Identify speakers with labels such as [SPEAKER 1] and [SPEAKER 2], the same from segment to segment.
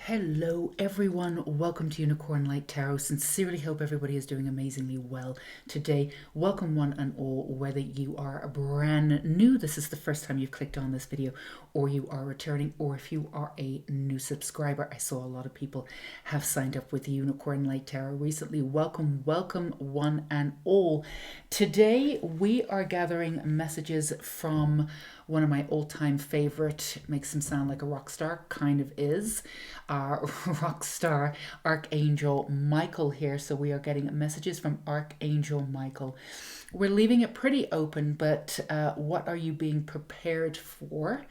[SPEAKER 1] Hello everyone, welcome to Unicorn Light Tarot. Sincerely hope everybody is doing amazingly well today. Welcome one and all, whether you are brand new, this is the first time you've clicked on this video, or you are returning, or if you are a new subscriber. I saw a lot of people have signed up with Unicorn Light Tarot recently. Welcome one and all. Today we are gathering messages from one of my all-time favorite, makes him sound like a rock star, kind of is, rock star Archangel Michael here. So we are getting messages from Archangel Michael. We're leaving it pretty open, but what are you being prepared for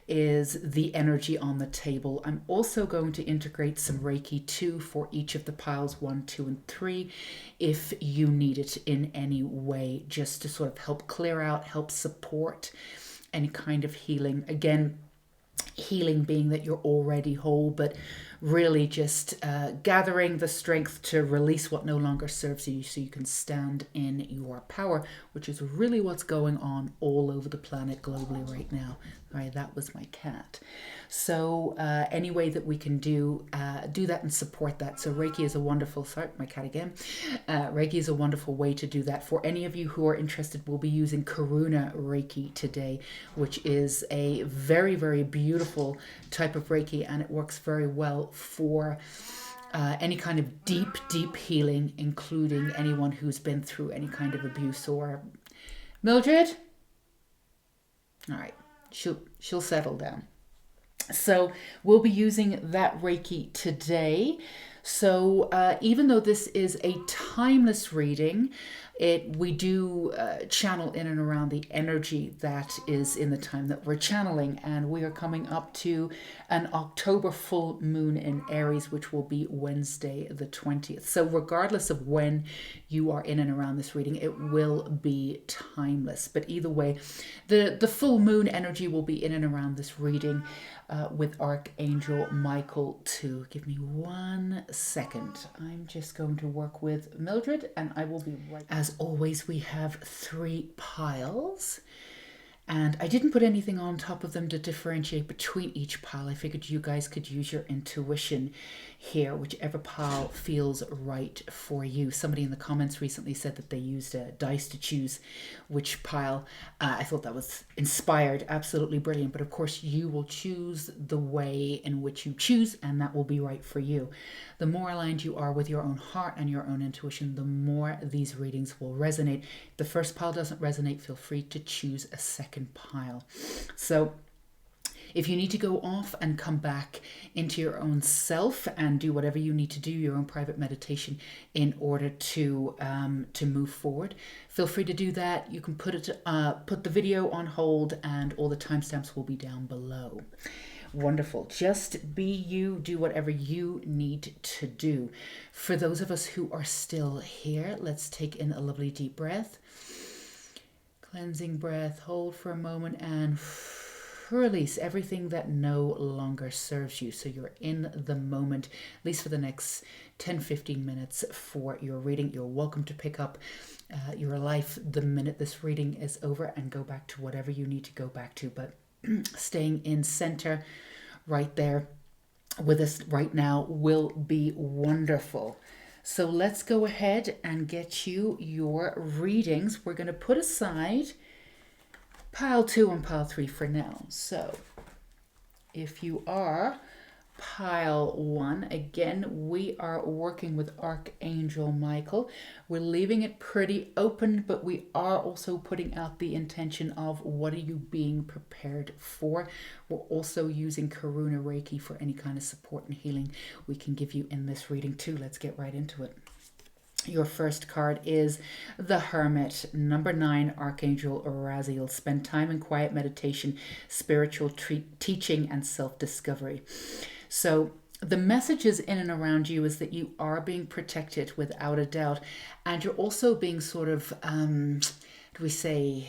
[SPEAKER 1] is the energy on the table. I'm also going to integrate some Reiki 2 for each of the piles 1, 2, and 3 if you need it in any way, just to sort of help clear out, help support any kind of healing. Again, healing being that you're already whole, but really just gathering the strength to release what no longer serves you so you can stand in your power, which is really what's going on all over the planet globally right now. All right, that was my cat. So any way that we can do that and support that. So Reiki is a wonderful, sorry, my cat again. Reiki is a wonderful way to do that. For any of you who are interested, we'll be using Karuna Reiki today, which is a very, very beautiful type of Reiki, and it works very well for any kind of deep healing, including anyone who's been through any kind of abuse or... Mildred? All right, she'll settle down. So we'll be using that Reiki today. So even though this is a timeless reading, we do channel in and around the energy that is in the time that we're channeling. And we are coming up to an October full moon in Aries, which will be Wednesday the 20th. So regardless of when you are in and around this reading, it will be timeless. But either way, the full moon energy will be in and around this reading with Archangel Michael too. Give me 1 second. I'm just going to work with Mildred and I will be right back. As always, we have 3 piles. And I didn't put anything on top of them to differentiate between each pile. I figured you guys could use your intuition here, whichever pile feels right for you. Somebody in the comments recently said that they used a dice to choose which pile. I thought that was inspired, absolutely brilliant. But of course, you will choose the way in which you choose, and that will be right for you. The more aligned you are with your own heart and your own intuition, the more these readings will resonate. If the first pile doesn't resonate, feel free to choose a second pile. So if you need to go off and come back into your own self and do whatever you need to do, your own private meditation, in order to move forward, feel free to do that. You can put the video on hold, and all the timestamps will be down below. Wonderful. Just be you, do whatever you need to do. For those of us who are still here, let's take in a lovely deep breath. Cleansing breath, hold for a moment and release everything that no longer serves you. So you're in the moment, at least for the next 10-15 minutes for your reading. You're welcome to pick up your life the minute this reading is over and go back to whatever you need to go back to. But staying in center right there with us right now will be wonderful. So let's go ahead and get you your readings. We're going to put aside pile 2 and pile 3 for now. So if you are pile 1, again, we are working with Archangel Michael. We're leaving it pretty open, but we are also putting out the intention of what are you being prepared for. We're also using Karuna Reiki for any kind of support and healing we can give you in this reading too. Let's get right into it. Your first card is the Hermit, number 9, Archangel Raziel. Spend time in quiet meditation, spiritual teaching, and self-discovery. So the messages in and around you is that you are being protected without a doubt. And you're also being sort of, do we say,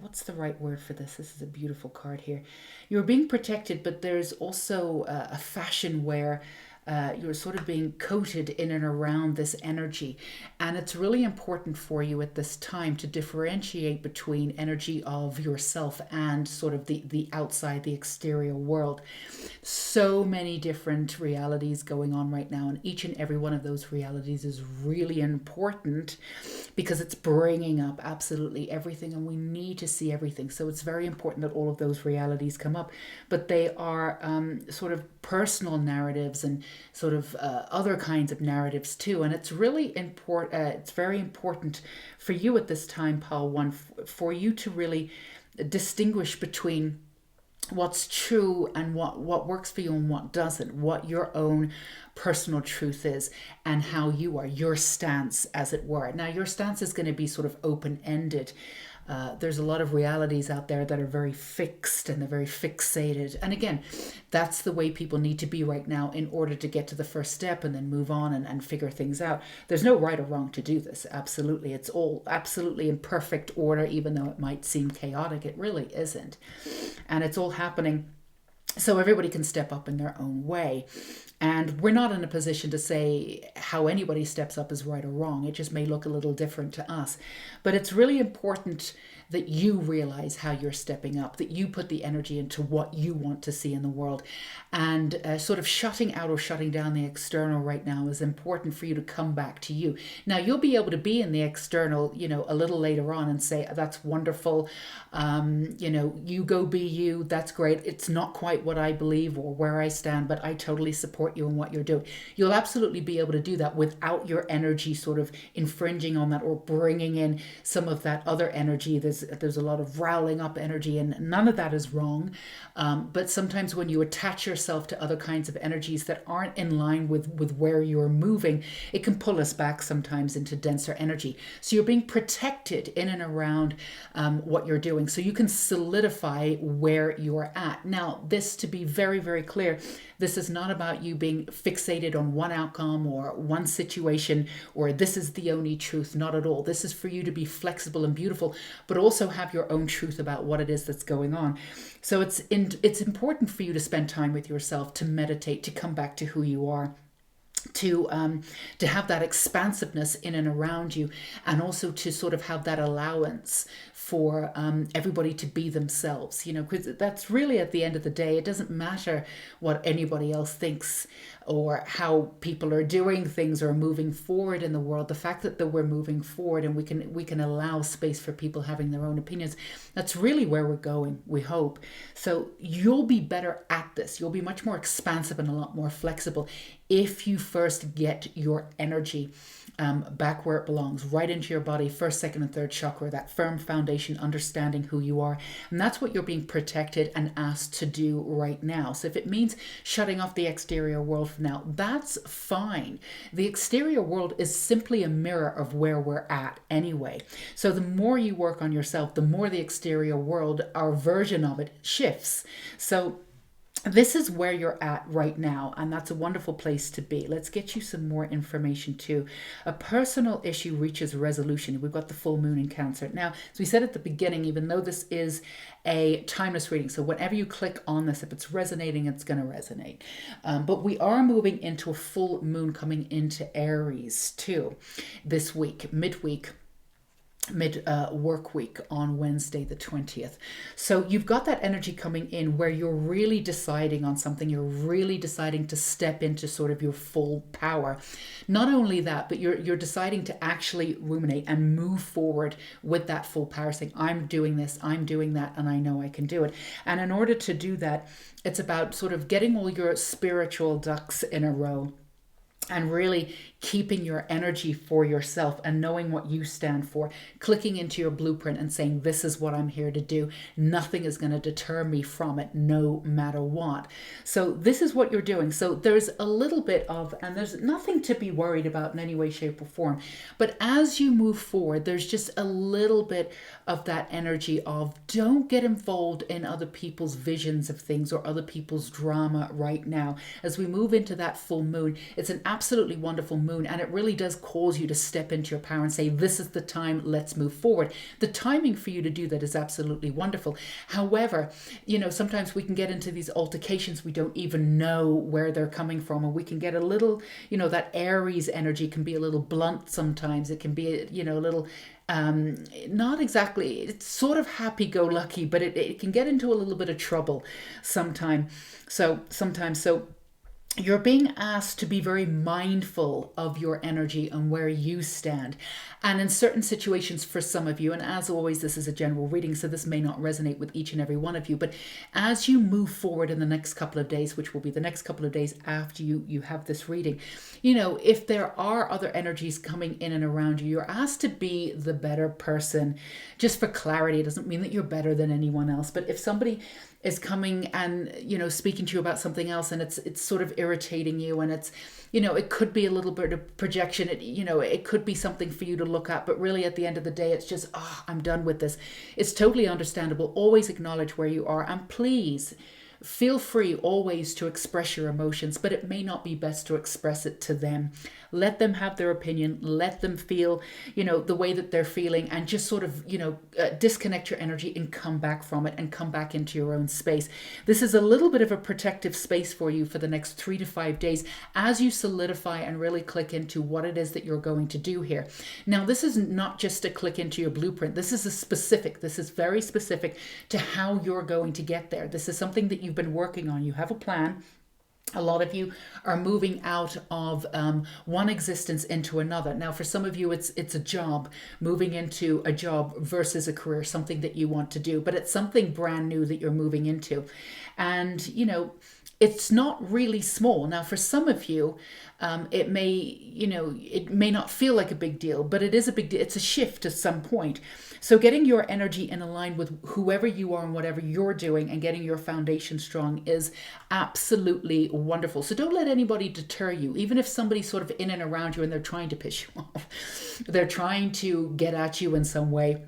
[SPEAKER 1] what's the right word for this? This is a beautiful card here. You're being protected, but there's also a fashion where you're sort of being coated in and around this energy. And it's really important for you at this time to differentiate between energy of yourself and sort of the outside, the exterior world. So many different realities going on right now, and each and every one of those realities is really important because it's bringing up absolutely everything, and we need to see everything. So it's very important that all of those realities come up, but they are sort of personal narratives and sort of other kinds of narratives too. And it's really important. It's very important for you at this time, Pal One, for you to really distinguish between what's true and what works for you and what doesn't, what your own personal truth is and how you are, your stance, as it were. Now, your stance is going to be sort of open-ended. There's a lot of realities out there that are very fixed and they're very fixated. And again, that's the way people need to be right now in order to get to the first step and then move on and figure things out. There's no right or wrong to do this. Absolutely. It's all absolutely in perfect order, even though it might seem chaotic. It really isn't. And it's all happening so everybody can step up in their own way. And we're not in a position to say how anybody steps up is right or wrong. It just may look a little different to us. But it's really important that you realize how you're stepping up, that you put the energy into what you want to see in the world. And sort of shutting out or shutting down the external right now is important for you to come back to you. Now, you'll be able to be in the external, a little later on and say, that's wonderful. You go be you. That's great. It's not quite what I believe or where I stand, but I totally support you in what you're doing. You'll absolutely be able to do that without your energy sort of infringing on that or bringing in some of that other energy. There's a lot of rowling up energy, and none of that is wrong. But sometimes when you attach yourself to other kinds of energies that aren't in line with where you're moving, it can pull us back sometimes into denser energy. So you're being protected in and around what you're doing, so you can solidify where you're at. Now, this, to be very, very clear, this is not about you being fixated on one outcome or one situation or this is the only truth. Not at all. This is for you to be flexible and beautiful, but also have your own truth about what it is that's going on. So it's important for you to spend time with yourself, to meditate, to come back to who you are, to have that expansiveness in and around you, and also to sort of have that allowance for everybody to be themselves, because that's really, at the end of the day, it doesn't matter what anybody else thinks or how people are doing things or moving forward in the world. The fact that we're moving forward and we can allow space for people having their own opinions, that's really where we're going, we hope. So you'll be better at this. You'll be much more expansive and a lot more flexible if you first get your energy back where it belongs, right into your body, first, second, and third chakra, that firm foundation, understanding who you are. And that's what you're being protected and asked to do right now. So if it means shutting off the exterior world for now, that's fine. The exterior world is simply a mirror of where we're at anyway. So the more you work on yourself, the more the exterior world, our version of it, shifts. So this is where you're at right now, and that's a wonderful place to be. Let's get you some more information too. A personal issue reaches resolution. We've got the full moon in Cancer. Now, as we said at the beginning, even though this is a timeless reading, so whenever you click on this, if it's resonating, it's going to resonate. But we are moving into a full moon coming into Aries too this week, midweek. Work week on Wednesday the 20th. So you've got that energy coming in where you're really deciding on something. You're really deciding to step into sort of your full power. Not only that, but you're deciding to actually ruminate and move forward with that full power, saying, I'm doing this, I'm doing that, and I know I can do it. And in order to do that, it's about sort of getting all your spiritual ducks in a row and really keeping your energy for yourself and knowing what you stand for, clicking into your blueprint and saying, this is what I'm here to do. Nothing is going to deter me from it, no matter what. So this is what you're doing. So there's a little bit of, and there's nothing to be worried about in any way, shape, or form. But as you move forward, there's just a little bit of that energy of don't get involved in other people's visions of things or other people's drama right now. As we move into that full moon, it's an absolutely wonderful moon, and it really does cause you to step into your power and say, this is the time, let's move forward. The timing for you to do that is absolutely wonderful. However, sometimes we can get into these altercations, we don't even know where they're coming from, and we can get a little, that Aries energy can be a little blunt sometimes. It can be, a little not exactly, it's sort of happy-go-lucky, but it can get into a little bit of trouble sometimes. So you're being asked to be very mindful of your energy and where you stand. And in certain situations for some of you, and as always, this is a general reading, so this may not resonate with each and every one of you, but as you move forward in the next couple of days, which will be the next couple of days after you have this reading, if there are other energies coming in and around you, you're asked to be the better person. Just for clarity, it doesn't mean that you're better than anyone else, but if somebody is coming and speaking to you about something else, and it's sort of irritating you, and it's it could be a little bit of projection, it could be something for you to look at, but really at the end of the day it's just, I'm done with this. It's totally understandable. Always acknowledge where you are, and please feel free always to express your emotions, but it may not be best to express it to them. Let them have their opinion. Let them feel, the way that they're feeling, and just sort of, disconnect your energy and come back from it and come back into your own space. This is a little bit of a protective space for you for the next 3 to 5 days as you solidify and really click into what it is that you're going to do here. Now, this is not just to click into your blueprint. This is very specific to how you're going to get there. This is something that you've been working on. You have a plan. A lot of you are moving out of one existence into another. Now, for some of you, it's a job, moving into a job versus a career, something that you want to do, but it's something brand new that you're moving into. And, it's not really small. Now, for some of you, it may not feel like a big deal, but it is a big deal. It's a shift at some point. So getting your energy in line with whoever you are and whatever you're doing, and getting your foundation strong, is absolutely wonderful. So don't let anybody deter you, even if somebody's sort of in and around you and they're trying to piss you off. They're trying to get at you in some way.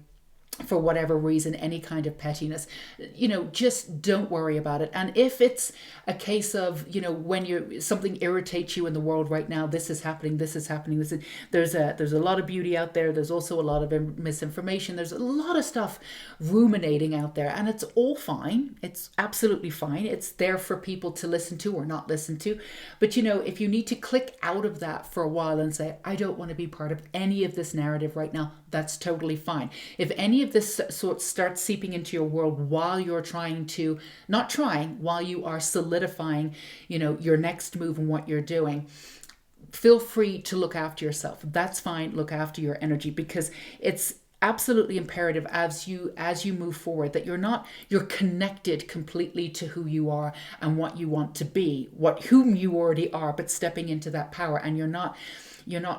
[SPEAKER 1] For whatever reason, any kind of pettiness, just don't worry about it. And if it's a case of, when something irritates you in the world right now, this is happening, there's a lot of beauty out there. There's also a lot of misinformation. There's a lot of stuff ruminating out there, and it's all fine. It's absolutely fine. It's there for people to listen to or not listen to. But, if you need to click out of that for a while and say, I don't want to be part of any of this narrative right now, that's totally fine. If any of this sort starts seeping into your world while you're while you are solidifying, your next move and what you're doing, feel free to look after yourself. That's fine. Look after your energy, because it's absolutely imperative as you move forward that you're connected completely to who you are and what you want to be, whom you already are, but stepping into that power, and you're not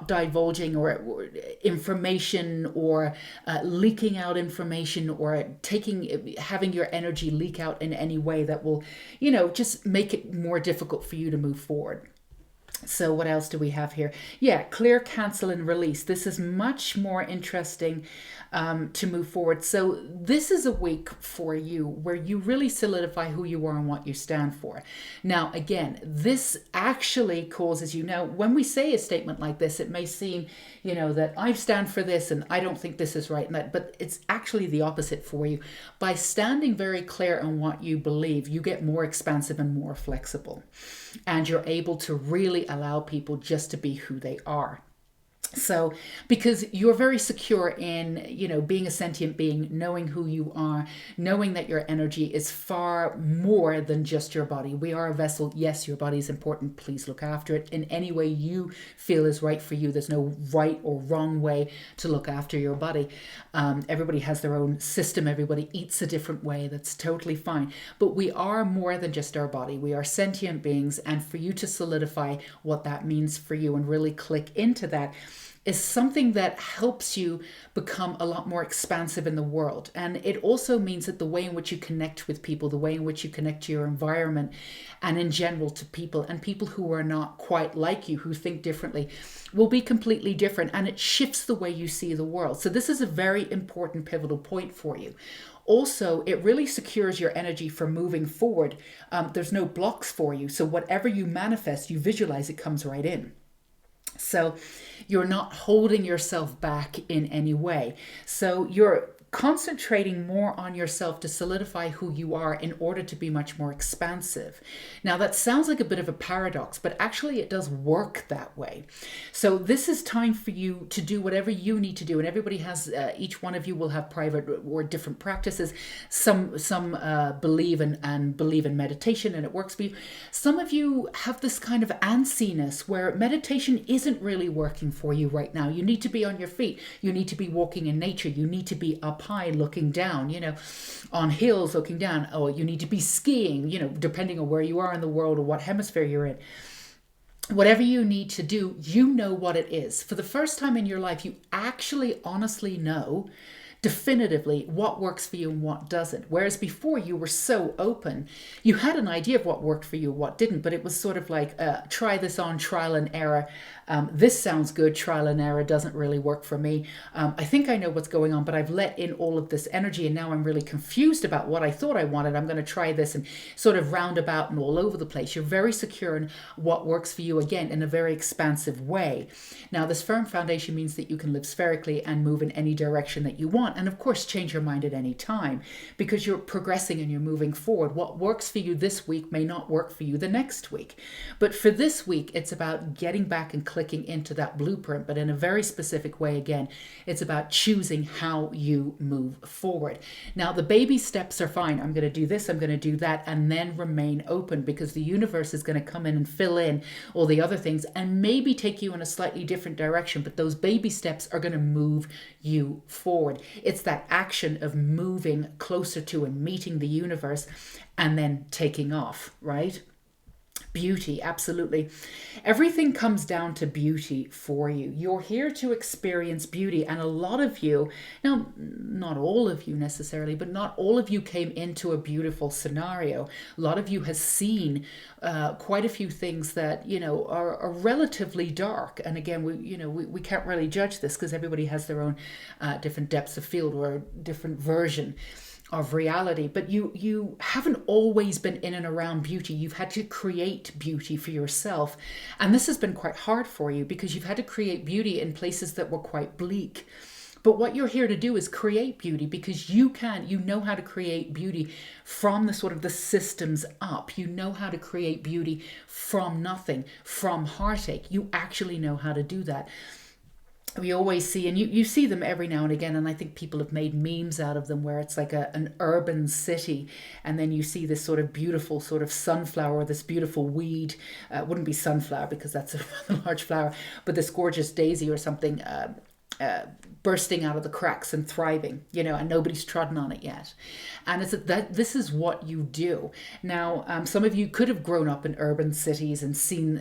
[SPEAKER 1] divulging or information, or leaking out information, or having your energy leak out in any way that will, just make it more difficult for you to move forward. So what else do we have here? Yeah, clear, cancel, and release. This is much more interesting to move forward. So this is a week for you where you really solidify who you are and what you stand for. Now, again, this actually causes you. Now, when we say a statement like this, it may seem, that I stand for this and I don't think this is right, and that, but it's actually the opposite for you. By standing very clear on what you believe, you get more expansive and more flexible, and you're able to really allow people just to be who they are. So, because you're very secure in, being a sentient being, knowing who you are, knowing that your energy is far more than just your body. We are a vessel. Yes, your body is important. Please look after it in any way you feel is right for you. There's no right or wrong way to look after your body. Everybody has their own system. Everybody eats a different way. That's totally fine. But we are more than just our body. We are sentient beings. And for you to solidify what that means for you and really click into that is something that helps you become a lot more expansive in the world. And it also means that the way in which you connect with people, the way in which you connect to your environment, and in general to people, and people who are not quite like you, who think differently, will be completely different. And it shifts the way you see the world. So this is a very important pivotal point for you. Also, it really secures your energy for moving forward. There's no blocks for you. So whatever you manifest, you visualize, it comes right in. So you're not holding yourself back in any way. So you're concentrating more on yourself to solidify who you are in order to be much more expansive. Now, that sounds like a bit of a paradox, but actually it does work that way. So this is time for you to do whatever you need to do. And everybody has, each one of you will have private or different practices. Some believe in meditation and it works for you. Some of you have this kind of antsiness where meditation isn't really working for you right now. You need to be on your feet. You need to be walking in nature. You need to be up high looking down, on hills looking down. Or you need to be skiing, depending on where you are in the world or what hemisphere you're in. Whatever you need to do, you know what it is. For the first time in your life, you actually honestly know definitively what works for you and what doesn't. Whereas before you were so open, you had an idea of what worked for you, what didn't, but it was sort of like, try this on, trial and error. This sounds good, trial and error doesn't really work for me. I think I know what's going on, but I've let in all of this energy and now I'm really confused about what I thought I wanted. I'm going to try this, and sort of roundabout and all over the place. You're very secure in what works for you, again, in a very expansive way. Now, this firm foundation means that you can live spherically and move in any direction that you want. And of course, change your mind at any time because you're progressing and you're moving forward. What works for you this week may not work for you the next week. But for this week, it's about getting back and clicking into that blueprint, but in a very specific way. Again, it's about choosing how you move forward. Now, the baby steps are fine. I'm going to do this, I'm going to do that, and then remain open because the universe is going to come in and fill in all the other things and maybe take you in a slightly different direction. But those baby steps are going to move you forward. It's that action of moving closer to and meeting the universe and then taking off, right? Beauty, absolutely. Everything comes down to beauty for you. You're here to experience beauty. And a lot of you, now, not all of you necessarily, but not all of you came into a beautiful scenario. A lot of you has seen quite a few things that, are relatively dark. And again, we can't really judge this because everybody has their own different depths of field or a different version of reality. But you haven't always been in and around beauty. You've had to create beauty for yourself. And this has been quite hard for you because you've had to create beauty in places that were quite bleak. But what you're here to do is create beauty because you know how to create beauty from the sort of the systems up. You know how to create beauty from nothing, from heartache. You actually know how to do that. We always see, and you see them every now and again, and I think people have made memes out of them where it's like an urban city, and then you see this sort of beautiful sort of sunflower, this beautiful weed, wouldn't be sunflower because that's a rather large flower, but this gorgeous daisy or something bursting out of the cracks and thriving, and nobody's trodden on it yet. And it's that this is what you do. Now, some of you could have grown up in urban cities and seen,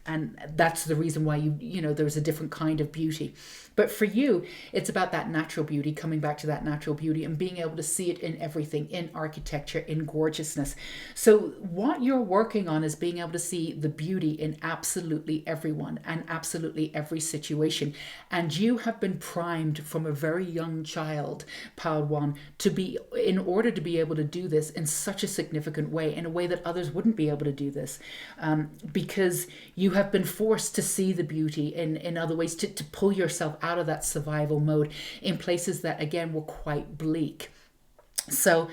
[SPEAKER 1] and that's the reason why there's a different kind of beauty. But for you, it's about that natural beauty, coming back to that natural beauty and being able to see it in everything, in architecture, in gorgeousness. So what you're working on is being able to see the beauty in absolutely everyone and absolutely every situation. And you have been primed from a very young child, Padawan, in order to be able to do this in such a significant way, in a way that others wouldn't be able to do this, because you have been forced to see the beauty in other ways, to pull yourself out of that survival mode in places that, again, were quite bleak. So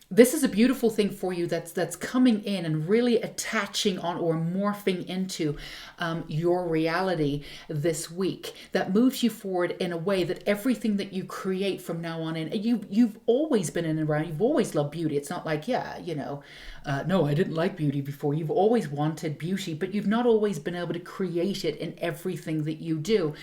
[SPEAKER 1] this is a beautiful thing for you that's coming in and really attaching on or morphing into your reality this week, that moves you forward in a way that everything that you create from now on in, you've always been in and around, you've always loved beauty. It's not like, no, I didn't like beauty before. You've always wanted beauty, but you've not always been able to create it in everything that you do.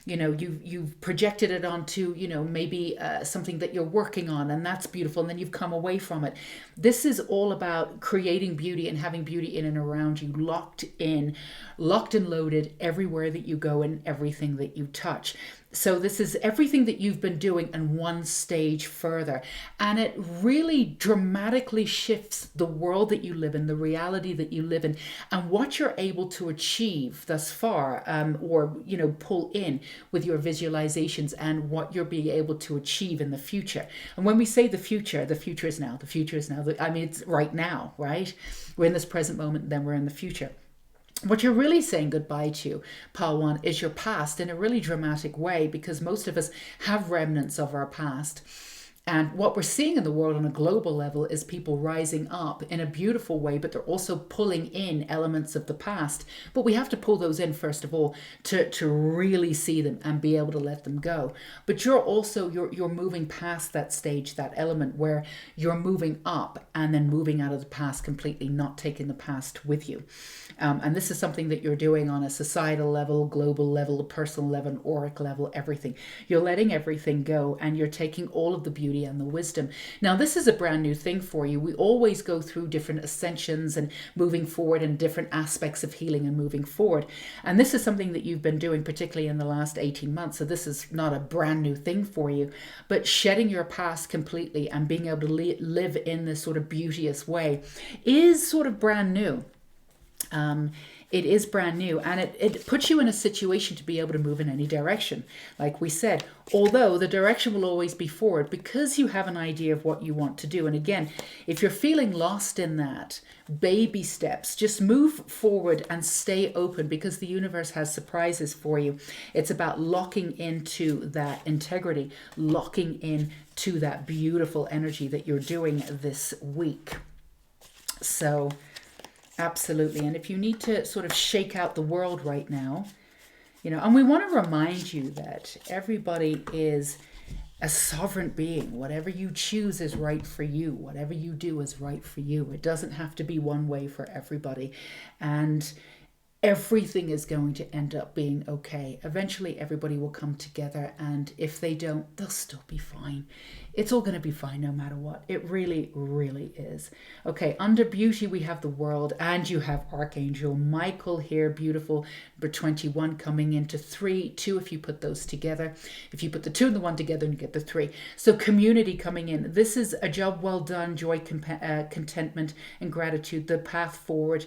[SPEAKER 1] You've projected it onto, maybe something that you're working on, and that's beautiful, and then you've come away from it. This is all about creating beauty and having beauty in and around you, locked and loaded everywhere that you go and everything that you touch. So this is everything that you've been doing and one stage further. And it really dramatically shifts the world that you live in, the reality that you live in, and what you're able to achieve thus far, or pull in with your visualizations and what you're being able to achieve in the future. And when we say the future is now. The future is now. It's right now, right? We're in this present moment, then we're in the future. What you're really saying goodbye to, Pile One, is your past in a really dramatic way, because most of us have remnants of our past. And what we're seeing in the world on a global level is people rising up in a beautiful way, but they're also pulling in elements of the past. But we have to pull those in, first of all, to really see them and be able to let them go. But you're moving past that stage, that element where you're moving up and then moving out of the past completely, not taking the past with you. And this is something that you're doing on a societal level, global level, personal level, auric level, everything. You're letting everything go, and you're taking all of the beauty and the wisdom. Now, this is a brand new thing for you. We always go through different ascensions and moving forward and different aspects of healing and moving forward. And this is something that you've been doing, particularly in the last 18 months. So this is not a brand new thing for you, but shedding your past completely and being able to live in this sort of beauteous way is sort of brand new. It is brand new, and it puts you in a situation to be able to move in any direction. Like we said, although the direction will always be forward because you have an idea of what you want to do. And again, if you're feeling lost in that, baby steps, just move forward and stay open, because the universe has surprises for you. It's about locking into that integrity, locking into that beautiful energy that you're doing this week. So absolutely. And if you need to sort of shake out the world right now, and we want to remind you that everybody is a sovereign being. Whatever you choose is right for you. Whatever you do is right for you. It doesn't have to be one way for everybody. And everything is going to end up being okay. Eventually, everybody will come together, and if they don't, they'll still be fine. It's all going to be fine no matter what. It really, really is. Okay, under beauty, we have the world, and you have Archangel Michael here, beautiful, number 21 coming into 3, 2 if you put those together. If you put the 2 and the 1 together, and you get the 3. So community coming in. This is a job well done, joy, contentment, and gratitude, the path forward,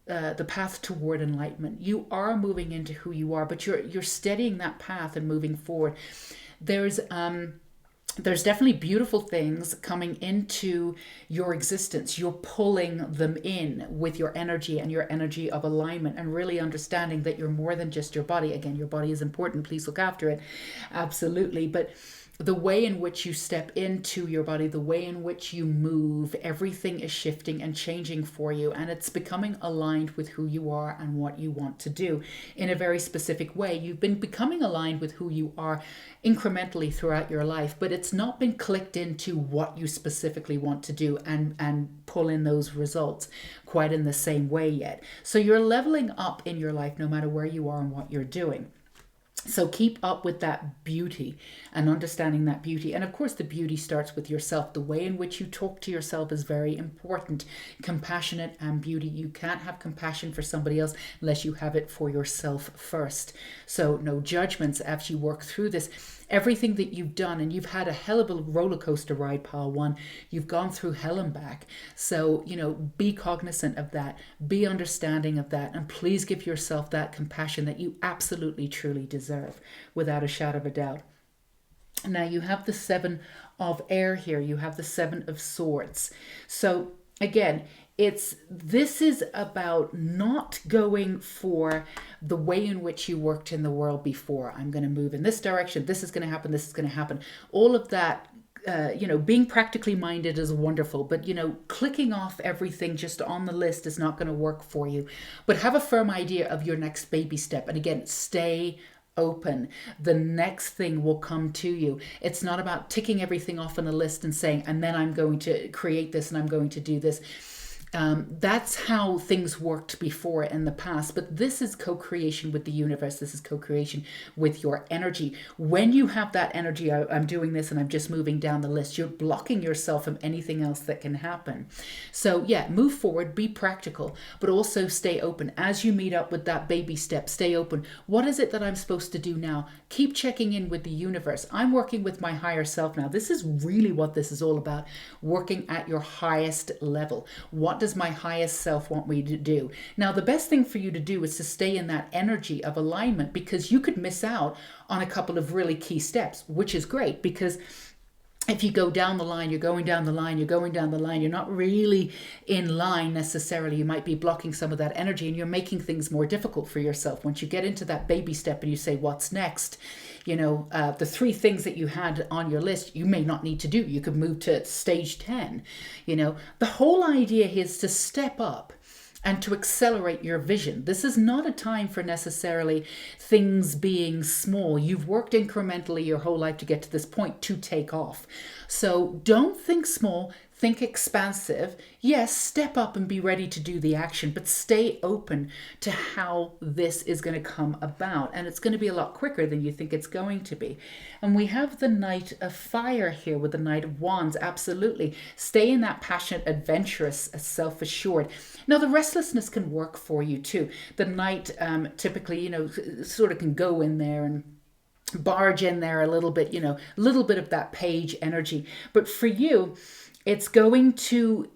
[SPEAKER 1] the path toward enlightenment. You are moving into who you are, but you're steadying that path and moving forward. There's definitely beautiful things coming into your existence. You're pulling them in with your energy and your energy of alignment, and really understanding that you're more than just your body. Again, your body is important. Please look after it. Absolutely. But the way in which you step into your body, the way in which you move, everything is shifting and changing for you, and it's becoming aligned with who you are and what you want to do in a very specific way. You've been becoming aligned with who you are incrementally throughout your life, but it's not been clicked into what you specifically want to do and pull in those results quite in the same way yet. So you're leveling up in your life no matter where you are and what you're doing. So keep up with that beauty and understanding that beauty. And of course, the beauty starts with yourself. The way in which you talk to yourself is very important. Compassionate and beauty. You can't have compassion for somebody else unless you have it for yourself first. So no judgments as you work through this. Everything that you've done, and you've had a hell of a roller coaster ride, Pile One. You've gone through hell and back. So, be cognizant of that, be understanding of that, and please give yourself that compassion that you absolutely, truly deserve, without a shadow of a doubt. Now, you have the 7 of air here. You have the 7 of swords. So, again, this is about not going for the way in which you worked in the world before. I'm going to move in this direction. This is going to happen. This is going to happen. All of that, being practically minded is wonderful, but, clicking off everything just on the list is not going to work for you. But have a firm idea of your next baby step. And again, stay open. The next thing will come to you. It's not about ticking everything off on a list and saying, and then I'm going to create this and I'm going to do this. That's how things worked before in the past, but this is co-creation with the universe. This is co-creation with your energy. When you have that energy, I'm doing this and I'm just moving down the list, you're blocking yourself from anything else that can happen. So yeah, move forward, be practical, but also stay open. As you meet up with that baby step, stay open. What is it that I'm supposed to do now? Keep checking in with the universe. I'm working with my higher self now. This is really what this is all about, working at your highest level. What does my highest self want me to do? Now, the best thing for you to do is to stay in that energy of alignment, because you could miss out on a couple of really key steps, which is great, because if you go down the line, you're going down the line, you're going down the line, you're not really in line necessarily. You might be blocking some of that energy, and you're making things more difficult for yourself. Once you get into that baby step and you say, what's next? The 3 things that you had on your list, you may not need to do. You could move to stage 10. The whole idea is to step up and to accelerate your vision. This is not a time for necessarily things being small. You've worked incrementally your whole life to get to this point to take off. So don't think small, think expansive. Yes, step up and be ready to do the action, but stay open to how this is going to come about. And it's going to be a lot quicker than you think it's going to be. And we have the Knight of Fire here with the Knight of Wands. Absolutely. Stay in that passionate, adventurous, self-assured. Now, the restlessness can work for you too. The Knight typically, sort of can go in there and barge in there a little bit, a little bit of that page energy. But for you, it's going to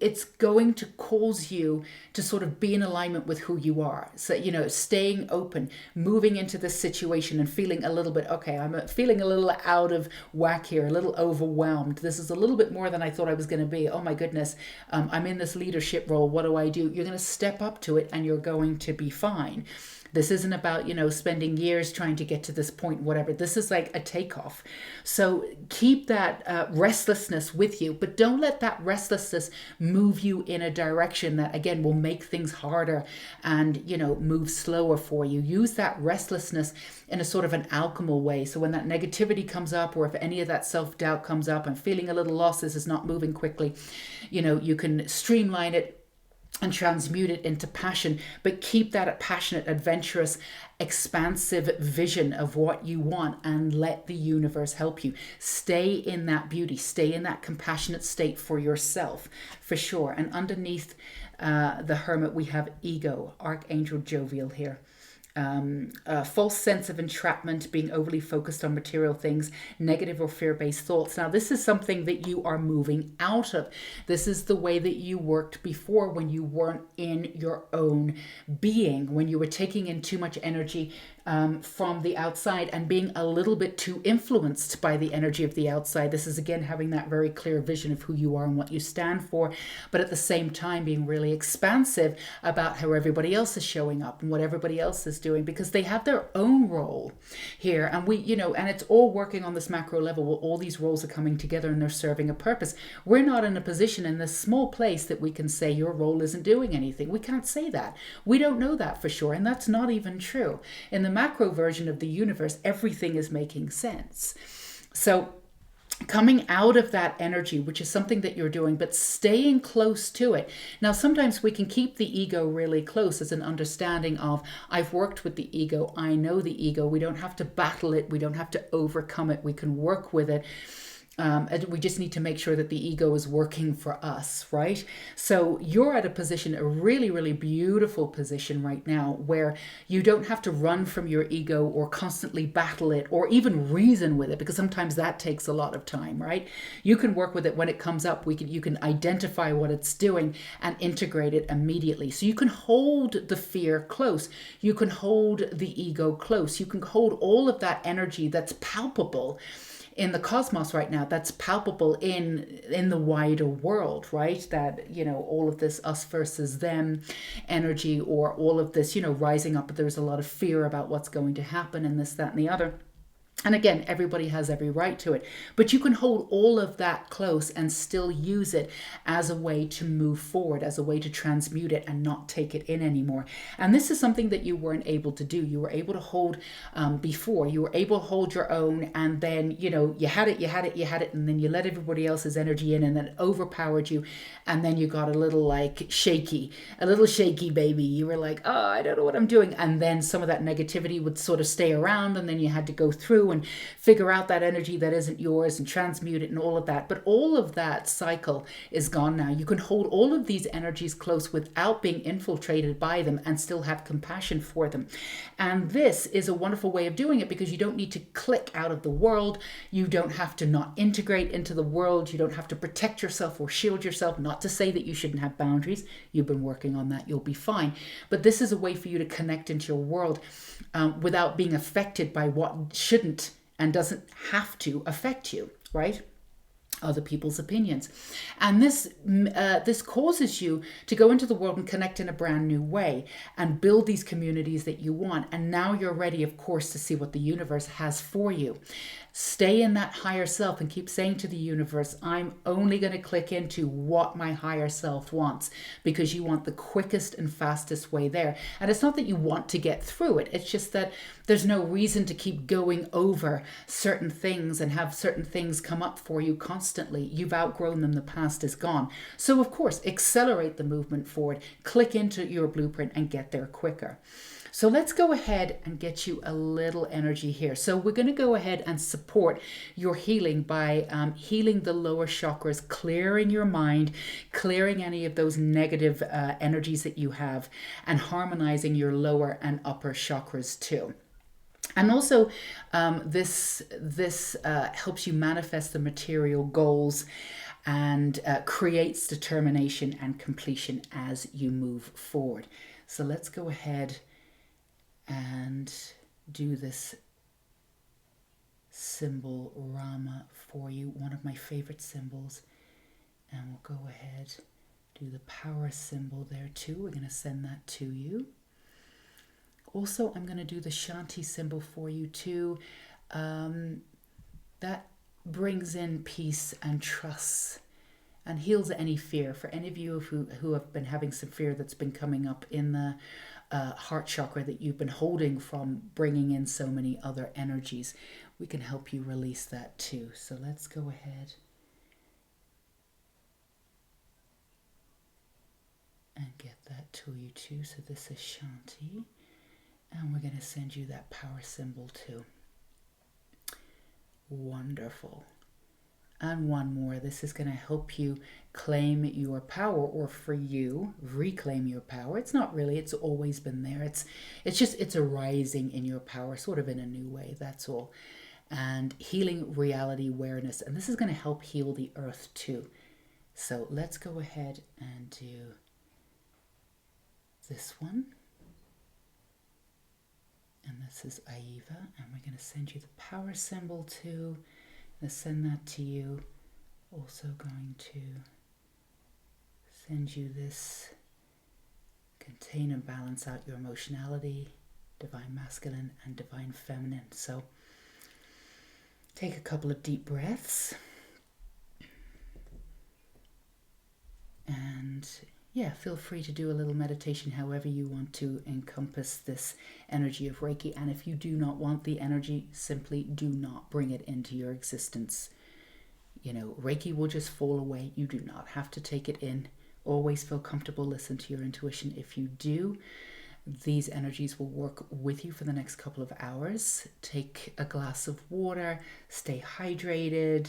[SPEAKER 1] cause you to sort of be in alignment with who you are. So, staying open, moving into this situation and feeling a little bit, okay, I'm feeling a little out of whack here, a little overwhelmed. This is a little bit more than I thought I was going to be. Oh my goodness, I'm in this leadership role. What do I do? You're going to step up to it and you're going to be fine. This isn't about, spending years trying to get to this point, whatever. This is like a takeoff. So keep that restlessness with you, but don't let that restlessness move you in a direction that, again, will make things harder and, move slower for you. Use that restlessness in a sort of an alchemical way. So when that negativity comes up, or if any of that self-doubt comes up, I'm feeling a little lost, this is not moving quickly, you can streamline it and transmute it into passion, but keep that passionate, adventurous, expansive vision of what you want and let the universe help you. Stay in that beauty, stay in that compassionate state for yourself, for sure. And underneath the Hermit, we have ego, Archangel Jovial here. A false sense of entrapment, being overly focused on material things, negative or fear-based thoughts. Now, this is something that you are moving out of. This is the way that you worked before when you weren't in your own being, when you were taking in too much energy from the outside and being a little bit too influenced by the energy of the outside. This is, again, having that very clear vision of who you are and what you stand for, but at the same time being really expansive about how everybody else is showing up and what everybody else is doing, because they have their own role here. And and it's all working on this macro level where all these roles are coming together and they're serving a purpose. We're not in a position in this small place that we can say your role isn't doing anything. We can't say that. We don't know that for sure. And that's not even true. In the macro version of the universe, everything is making sense. So coming out of that energy, which is something that you're doing, but staying close to it. Now, sometimes we can keep the ego really close as an understanding of, I've worked with the ego, I know the ego. We don't have to battle it. We don't have to overcome it. We can work with it. We just need to make sure that the ego is working for us, right? So you're at a position, a really, really beautiful position right now, where you don't have to run from your ego or constantly battle it or even reason with it, because sometimes that takes a lot of time, right? You can work with it when it comes up. You can identify what it's doing and integrate it immediately. So you can hold the fear close. You can hold the ego close. You can hold all of that energy that's palpable in the cosmos right now, that's palpable in the wider world, right? That, all of this us versus them energy, or all of this, rising up. But there's a lot of fear about what's going to happen and this, that, and the other. And again, everybody has every right to it, but you can hold all of that close and still use it as a way to move forward, as a way to transmute it and not take it in anymore. And this is something that you weren't able to do. You were able to hold before. You were able to hold your own, and then, you had it, and then you let everybody else's energy in, and then it overpowered you. And then you got a little shaky baby. You were like, oh, I don't know what I'm doing. And then some of that negativity would sort of stay around, and then you had to go through and figure out that energy that isn't yours and transmute it and all of that. But all of that cycle is gone now. You can hold all of these energies close without being infiltrated by them and still have compassion for them. And this is a wonderful way of doing it, because you don't need to click out of the world. You don't have to not integrate into the world. You don't have to protect yourself or shield yourself. Not to say that you shouldn't have boundaries. You've been working on that. You'll be fine. But this is a way for you to connect into your world without being affected by what shouldn't and doesn't have to affect you, right? other people's opinions. And this causes you to go into the world and connect in a brand new way and build these communities that you want. And now you're ready, of course, to see what the universe has for you. Stay in that higher self and keep saying to the universe, I'm only going to click into what my higher self wants, because you want the quickest and fastest way there. And it's not that you want to get through it. It's just that there's no reason to keep going over certain things and have certain things come up for you constantly. You've outgrown them. The past is gone. So of course, accelerate the movement forward, click into your blueprint and get there quicker. So let's go ahead and get you a little energy here. So we're going to go ahead and support your healing by healing the lower chakras, clearing your mind, clearing any of those negative energies that you have, and harmonizing your lower and upper chakras too. And also, this helps you manifest the material goals and creates determination and completion as you move forward. So let's go ahead and do this symbol Rama for you, one of my favorite symbols. And we'll go ahead, do the power symbol there too. We're going to send that to you. Also, I'm going to do the Shanti symbol for you too. That brings in peace and trust and heals any fear. For any of you who have been having some fear that's been coming up in the heart chakra that you've been holding from bringing in so many other energies, we can help you release that too. So let's go ahead and get that to you too. So this is Shanti. And we're going to send you that power symbol too. Wonderful. And one more. This is going to help you claim your power, or for you, reclaim your power. It's not really, it's always been there. It's a rising in your power, sort of in a new way, that's all. And healing reality awareness. And this is going to help heal the earth too. So let's go ahead and do this one. And this is Aiva, and we're going to send you the power symbol too. I'm going to send that to you. Also going to send you this. Contain and balance out your emotionality, divine masculine and divine feminine. So take a couple of deep breaths. And yeah, feel free to do a little meditation however you want to encompass this energy of Reiki. And if you do not want the energy, simply do not bring it into your existence. You know, Reiki will just fall away. You do not have to take it in. Always feel comfortable. Listen to your intuition. If you do, these energies will work with you for the next couple of hours. Take a glass of water. Stay hydrated.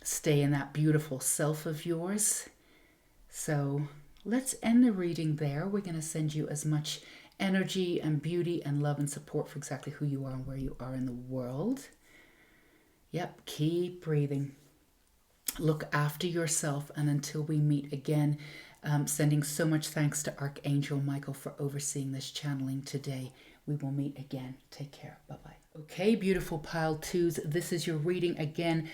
[SPEAKER 1] Stay in that beautiful self of yours. So let's end the reading there. We're going to send you as much energy and beauty and love and support for exactly who you are and where you are in the world. Yep, keep breathing. Look after yourself, and until we meet again, sending so much thanks to Archangel Michael for overseeing this channeling today. We will meet again. Take care. Bye-bye. Okay, beautiful pile twos. This is your reading again.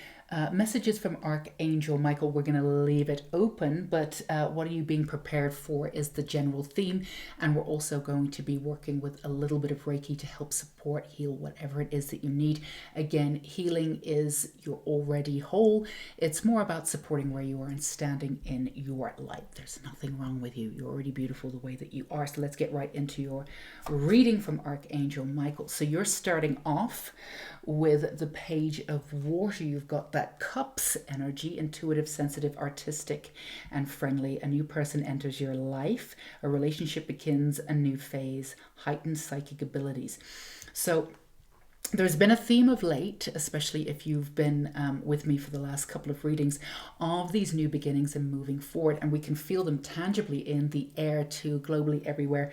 [SPEAKER 1] Messages from Archangel Michael. We're going to leave it open, but what are you being prepared for is the general theme. And we're also going to be working with a little bit of Reiki to help support, heal whatever it is that you need. Again, healing is you're already whole. It's more about supporting where you are and standing in your light. There's nothing wrong with you. You're already beautiful the way that you are. So let's get right into your reading from Archangel Michael. So you're starting off with the Page of Water. You've got that Cups energy, intuitive, sensitive, artistic, and friendly. A new person enters your life. A relationship begins a new phase. Heightened psychic abilities. So there's been a theme of late, especially if you've been with me for the last couple of readings, of these new beginnings and moving forward. And we can feel them tangibly in the air too, globally everywhere,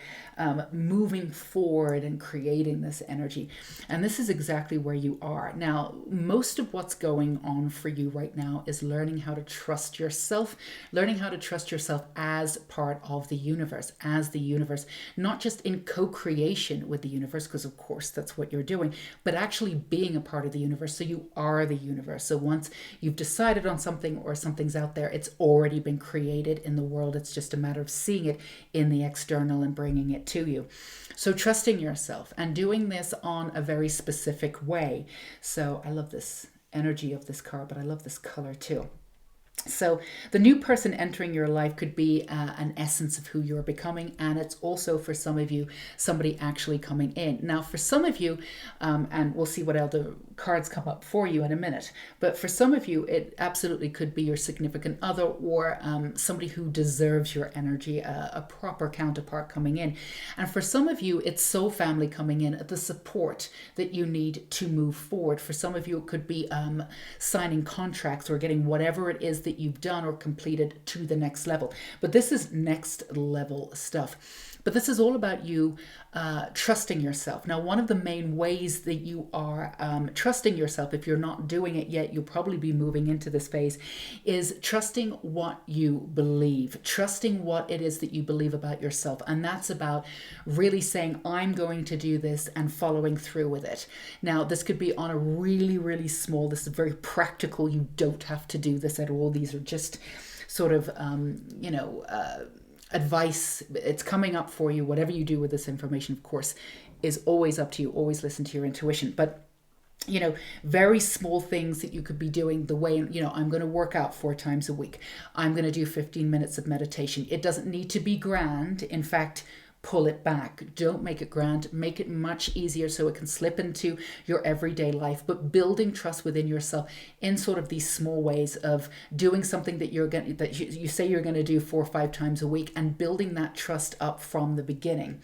[SPEAKER 1] moving forward and creating this energy. And this is exactly where you are. Now, most of what's going on for you right now is learning how to trust yourself, learning how to trust yourself as part of the universe, not just in co-creation with the universe, because of course that's what you're doing, but actually being a part of the universe. So you are the universe. So once you've decided on something or something's out there, it's already been created in the world. It's just a matter of seeing it in the external and bringing it to you. So trusting yourself and doing this on a very specific way. So I love this energy of this card, but I love this color too. So the new person entering your life could be an essence of who you're becoming, and it's also for some of you somebody actually coming in. Now for some of you, and we'll see what other cards come up for you in a minute, but for some of you it absolutely could be your significant other or somebody who deserves your energy, a proper counterpart coming in. And for some of you it's soul family coming in, the support that you need to move forward. For some of you it could be signing contracts or getting whatever it is that you've done or completed to the next level. But this is next level stuff. But this is all about you trusting yourself. Now, one of the main ways that you are trusting yourself, if you're not doing it yet, you'll probably be moving into this phase, is trusting what you believe, trusting what it is that you believe about yourself. And that's about really saying, I'm going to do this and following through with it. Now, this could be on a really, really small, this is very practical. You don't have to do this at all. These are just sort of, advice. It's coming up for you. Whatever you do with this information, of course, is always up to you. Always listen to your intuition. But very small things that you could be doing the way, I'm going to work out 4 times a week. I'm going to do 15 minutes of meditation. It doesn't need to be grand. In fact, pull it back. Don't make it grand. Make it much easier so it can slip into your everyday life. But building trust within yourself in sort of these small ways of doing something that you say you're going to do 4 or 5 times a week, and building that trust up from the beginning.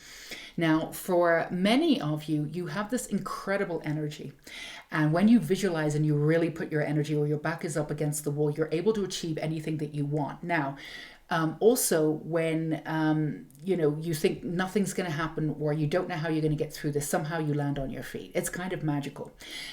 [SPEAKER 1] Now, for many of you, you have this incredible energy. And when you visualize and you really put your energy, or your back is up against the wall, you're able to achieve anything that you want. Now, also when you think nothing's going to happen, or you don't know how you're going to get through this, somehow you land on your feet. It's kind of magical.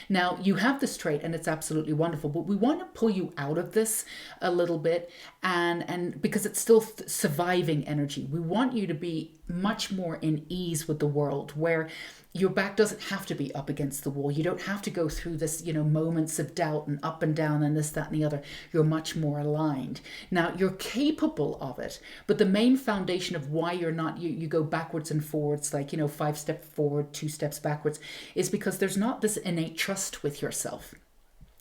[SPEAKER 1] Now you have this trait and it's absolutely wonderful, but we want to pull you out of this a little bit, and because it's still surviving energy, we want you to be much more in ease with the world, where your back doesn't have to be up against the wall. You don't have to go through this, moments of doubt and up and down and this, that, and the other. You're much more aligned. Now, you're capable of it, but the main foundation of why you're not, you go backwards and forwards, like, 5 steps forward, 2 steps backwards, is because there's not this innate trust with yourself.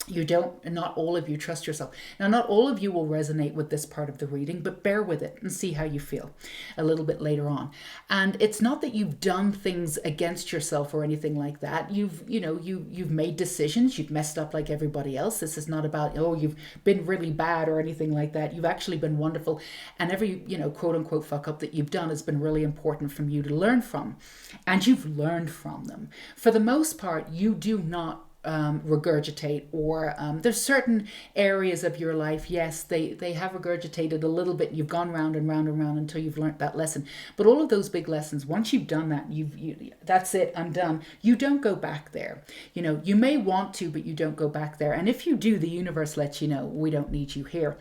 [SPEAKER 1] Not all of you trust yourself. Now, not all of you will resonate with this part of the reading, but bear with it and see how you feel a little bit later on. And it's not that you've done things against yourself or anything like that. You've made decisions. You've messed up like everybody else. This is not about, you've been really bad or anything like that. You've actually been wonderful. And every, quote unquote fuck up that you've done has been really important from you to learn from. And you've learned from them. For the most part, you do not regurgitate, or there's certain areas of your life, yes, they have regurgitated a little bit. You've gone round and round and round until you've learned that lesson. But all of those big lessons, once you've done that, that's it, I'm done. You don't go back there. You may want to, but you don't go back there. And if you do, the universe lets you know, we don't need you here.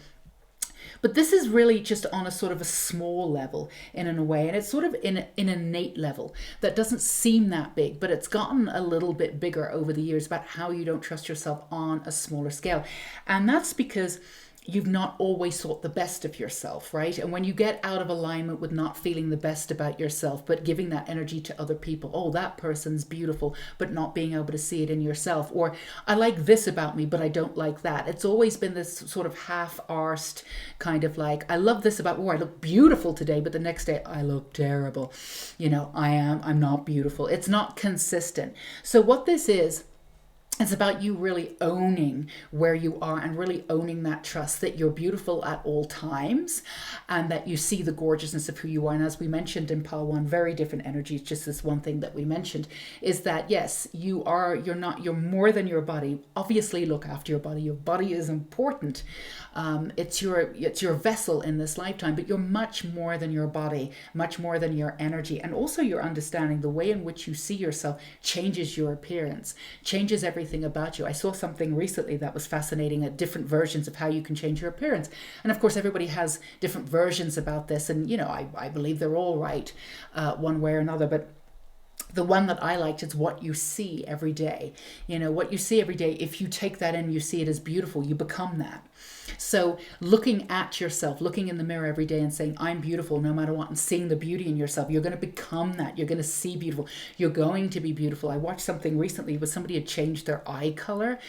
[SPEAKER 1] But this is really just on a sort of a small level in a way, and it's sort of in an innate level that doesn't seem that big, but it's gotten a little bit bigger over the years about how you don't trust yourself on a smaller scale. And that's because you've not always thought the best of yourself, right? And when you get out of alignment with not feeling the best about yourself, but giving that energy to other people, oh, that person's beautiful, but not being able to see it in yourself, or I like this about me, but I don't like that. It's always been this sort of half-arsed kind of like, I love this about, I look beautiful today, but the next day I look terrible. I'm not beautiful. It's not consistent. So what this is, it's about you really owning where you are and really owning that trust that you're beautiful at all times, and that you see the gorgeousness of who you are. And as we mentioned in Pile 1, very different energies, just this one thing that we mentioned is that, yes, you're more than your body. Obviously, look after your body. Your body is important. It's your vessel in this lifetime, but you're much more than your body, much more than your energy. And also your understanding, the way in which you see yourself changes your appearance, changes everything about you. I saw something recently that was fascinating, at different versions of how you can change your appearance. And of course, everybody has different versions about this. And, I believe they're all right one way or another. But The one that I liked is what you see every day. What you see every day, if you take that in, you see it as beautiful, you become that. So looking at yourself, looking in the mirror every day and saying, I'm beautiful no matter what, and seeing the beauty in yourself, you're going to become that. You're going to see beautiful. You're going to be beautiful. I watched something recently where somebody had changed their eye color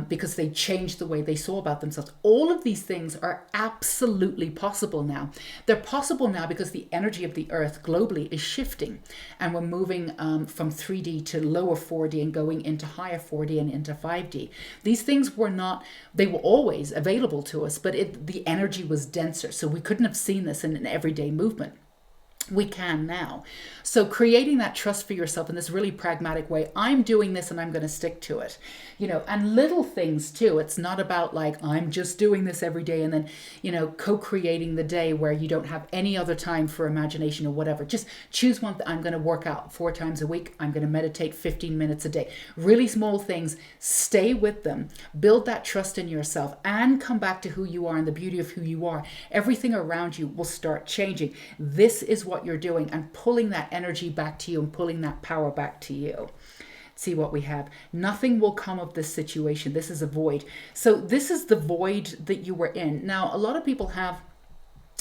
[SPEAKER 1] because they changed the way they saw about themselves. All of these things are absolutely possible now. They're possible now because the energy of the earth globally is shifting, and we're moving from 3D to lower 4D and going into higher 4D and into 5D. These things were not, they were always available to us, but the energy was denser, so we couldn't have seen this in an everyday movement. We can now. So creating that trust for yourself in this really pragmatic way, I'm doing this and I'm going to stick to it, and little things too. It's not about like, I'm just doing this every day and then, co-creating the day where you don't have any other time for imagination or whatever. Just choose one. I'm going to work out 4 times a week. I'm going to meditate 15 minutes a day. Really small things. Stay with them. Build that trust in yourself and come back to who you are and the beauty of who you are. Everything around you will start changing. This is what you're doing, and pulling that energy back to you and pulling that power back to you. See what we have. Nothing will come of this situation. This is a void. So this is the void that you were in. Now, a lot of people have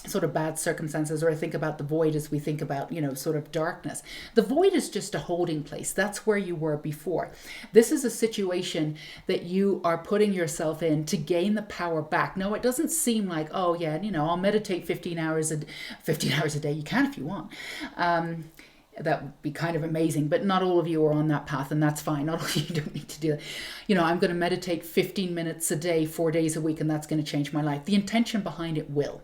[SPEAKER 1] sort of bad circumstances, or I think about the void as we think about, sort of darkness. The void is just a holding place. That's where you were before. This is a situation that you are putting yourself in to gain the power back. No, it doesn't seem like, oh yeah, I'll meditate 15 hours a day. You can if you want. That would be kind of amazing, but not all of you are on that path, and that's fine. Not all of you don't need to do that. I'm going to meditate 15 minutes a day, 4 days a week, and that's going to change my life. The intention behind it will.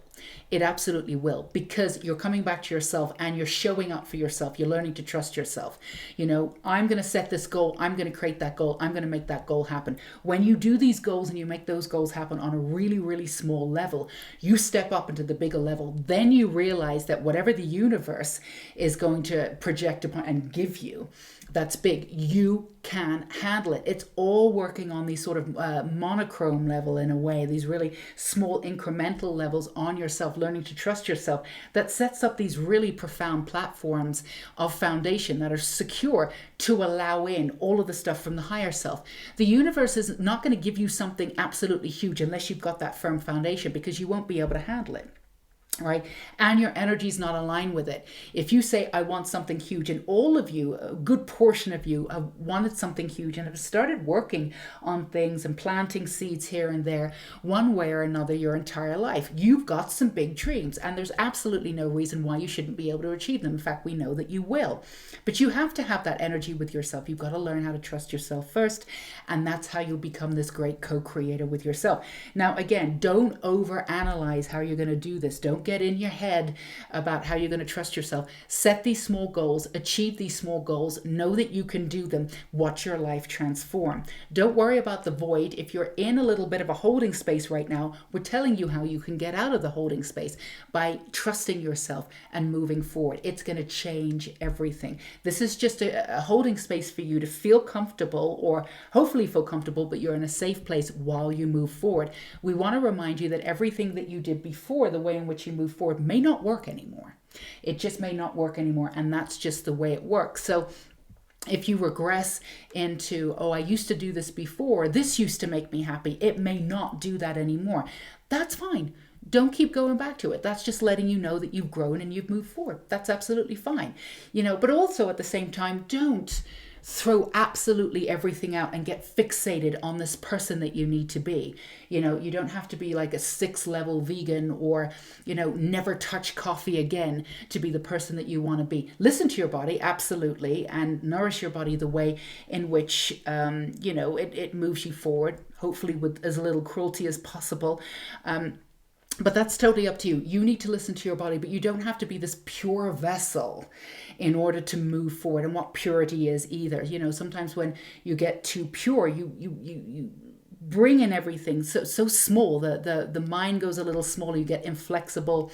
[SPEAKER 1] It absolutely will, because you're coming back to yourself and you're showing up for yourself. You're learning to trust yourself. I'm going to set this goal. I'm going to create that goal. I'm going to make that goal happen. When you do these goals and you make those goals happen on a really, really small level, you step up into the bigger level. Then you realize that whatever the universe is going to project upon and give you, that's big, you can handle it. It's all working on these sort of monochrome level in a way, these really small incremental levels on yourself, learning to trust yourself, that sets up these really profound platforms of foundation that are secure to allow in all of the stuff from the higher self. The universe is not going to give you something absolutely huge unless you've got that firm foundation, because you won't be able to handle it. Right? And your energy is not aligned with it. If you say, I want something huge, and all of you, a good portion of you have wanted something huge and have started working on things and planting seeds here and there, one way or another, your entire life, you've got some big dreams, and there's absolutely no reason why you shouldn't be able to achieve them. In fact, we know that you will. But you have to have that energy with yourself. You've got to learn how to trust yourself first, and that's how you'll become this great co-creator with yourself. Now, again, don't overanalyze how you're going to do this. Don't get in your head about how you're going to trust yourself. Set these small goals, achieve these small goals, know that you can do them, watch your life transform. Don't worry about the void. If you're in a little bit of a holding space right now, we're telling you how you can get out of the holding space by trusting yourself and moving forward. It's going to change everything. This is just a holding space for you to feel comfortable, or hopefully feel comfortable, but you're in a safe place while you move forward. We want to remind you that everything that you did before, the way in which you move forward, may not work anymore. It just may not work anymore, and that's just the way it works. So if you regress into, oh, I used to do this before, this used to make me happy, it may not do that anymore. That's fine. Don't keep going back to it. That's just letting you know that you've grown and you've moved forward. That's absolutely fine. But also at the same time, don't throw absolutely everything out and get fixated on this person that you need to be. You don't have to be like a 6-level vegan or, never touch coffee again to be the person that you want to be. Listen to your body, absolutely, and nourish your body the way in which, it moves you forward, hopefully with as little cruelty as possible. But that's totally up to you. You need to listen to your body, but you don't have to be this pure vessel in order to move forward, and what purity is either. Sometimes when you get too pure, you bring in everything so small. The mind goes a little smaller. You get inflexible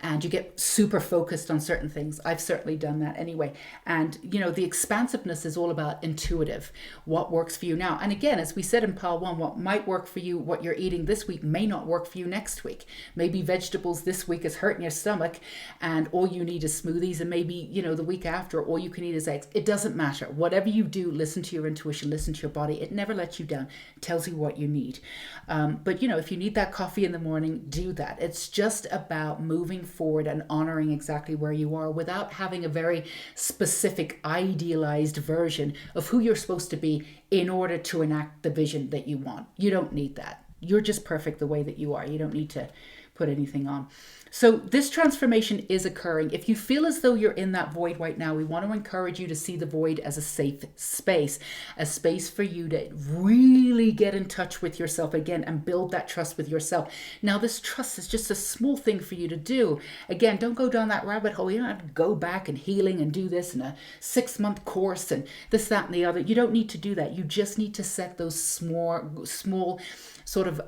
[SPEAKER 1] and you get super focused on certain things. I've certainly done that anyway. And, the expansiveness is all about intuitive, what works for you now. And again, as we said in pile one, what might work for you, what you're eating this week may not work for you next week. Maybe vegetables this week is hurting your stomach and all you need is smoothies, and maybe, the week after all you can eat is eggs. It doesn't matter. Whatever you do, listen to your intuition, listen to your body. It never lets you down. It tells you what you need. But if you need that coffee in the morning, do that. It's just about moving forward and honoring exactly where you are without having a very specific, idealized version of who you're supposed to be in order to enact the vision that you want. You don't need that. You're just perfect the way that you are. You don't need to put anything on. So this transformation is occurring. If you feel as though you're in that void right now, we want to encourage you to see the void as a safe space, a space for you to really get in touch with yourself again and build that trust with yourself. Now, this trust is just a small thing for you to do. Again, don't go down that rabbit hole. You don't have to go back and healing and do this in a 6-month course and this, that, and the other. You don't need to do that. You just need to set those small sort of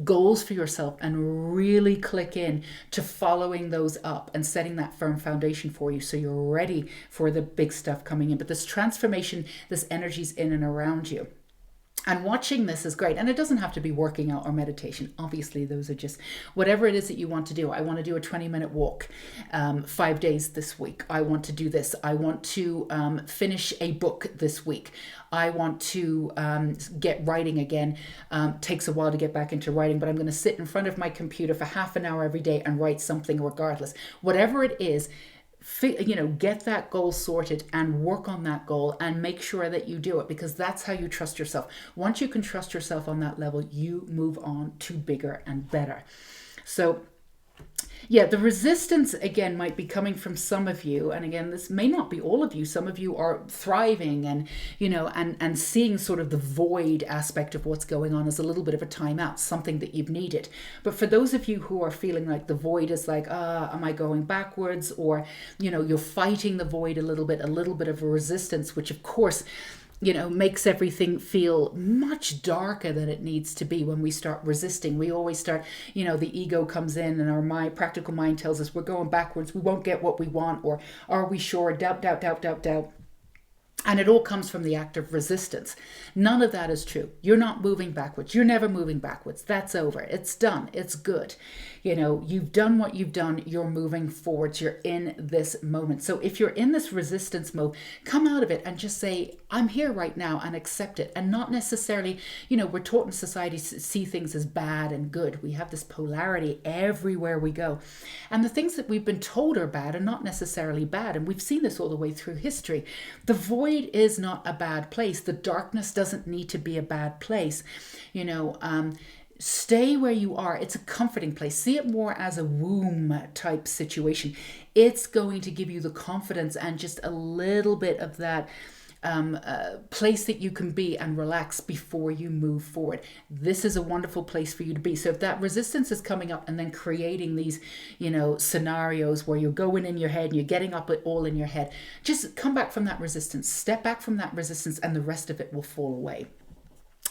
[SPEAKER 1] goals for yourself and really click in to following those up and setting that firm foundation for you so you're ready for the big stuff coming in. But this transformation, this energy's in and around you. And watching this is great. And it doesn't have to be working out or meditation. Obviously, those are just whatever it is that you want to do. I want to do a 20-minute walk 5 days this week. I want to do this. I want to finish a book this week. I want to get writing again. Takes a while to get back into writing, but I'm going to sit in front of my computer for half an hour every day and write something regardless. Whatever it is, get that goal sorted and work on that goal and make sure that you do it, because that's how you trust yourself. Once you can trust yourself on that level, you move on to bigger and better. So yeah, the resistance again might be coming from some of you, and again, this may not be all of you. Some of you are thriving and and seeing sort of the void aspect of what's going on as a little bit of a timeout, something that you've needed. But for those of you who are feeling like the void is like, am I going backwards? Or you're fighting the void a little bit of a resistance, which of course makes everything feel much darker than it needs to be when we start resisting. We always start, the ego comes in and our practical mind tells us we're going backwards, we won't get what we want, or are we sure, doubt. And it all comes from the act of resistance. None of that is true. You're not moving backwards. You're never moving backwards. That's over. It's done. It's good. You've done what you've done. You're moving forwards. You're in this moment. So if you're in this resistance mode, come out of it and just say, I'm here right now, and accept it. And not necessarily, we're taught in society to see things as bad and good. We have this polarity everywhere we go. And the things that we've been told are bad are not necessarily bad. And we've seen this all the way through history. The void is not a bad place. The darkness doesn't need to be a bad place. Stay where you are. It's a comforting place. See it more as a womb type situation. It's going to give you the confidence and just a little bit of that place that you can be and relax before you move forward. This is a wonderful place for you to be. So if that resistance is coming up and then creating these, scenarios where you're going in your head and you're getting up all in your head, just come back from that resistance, step back from that resistance, and the rest of it will fall away.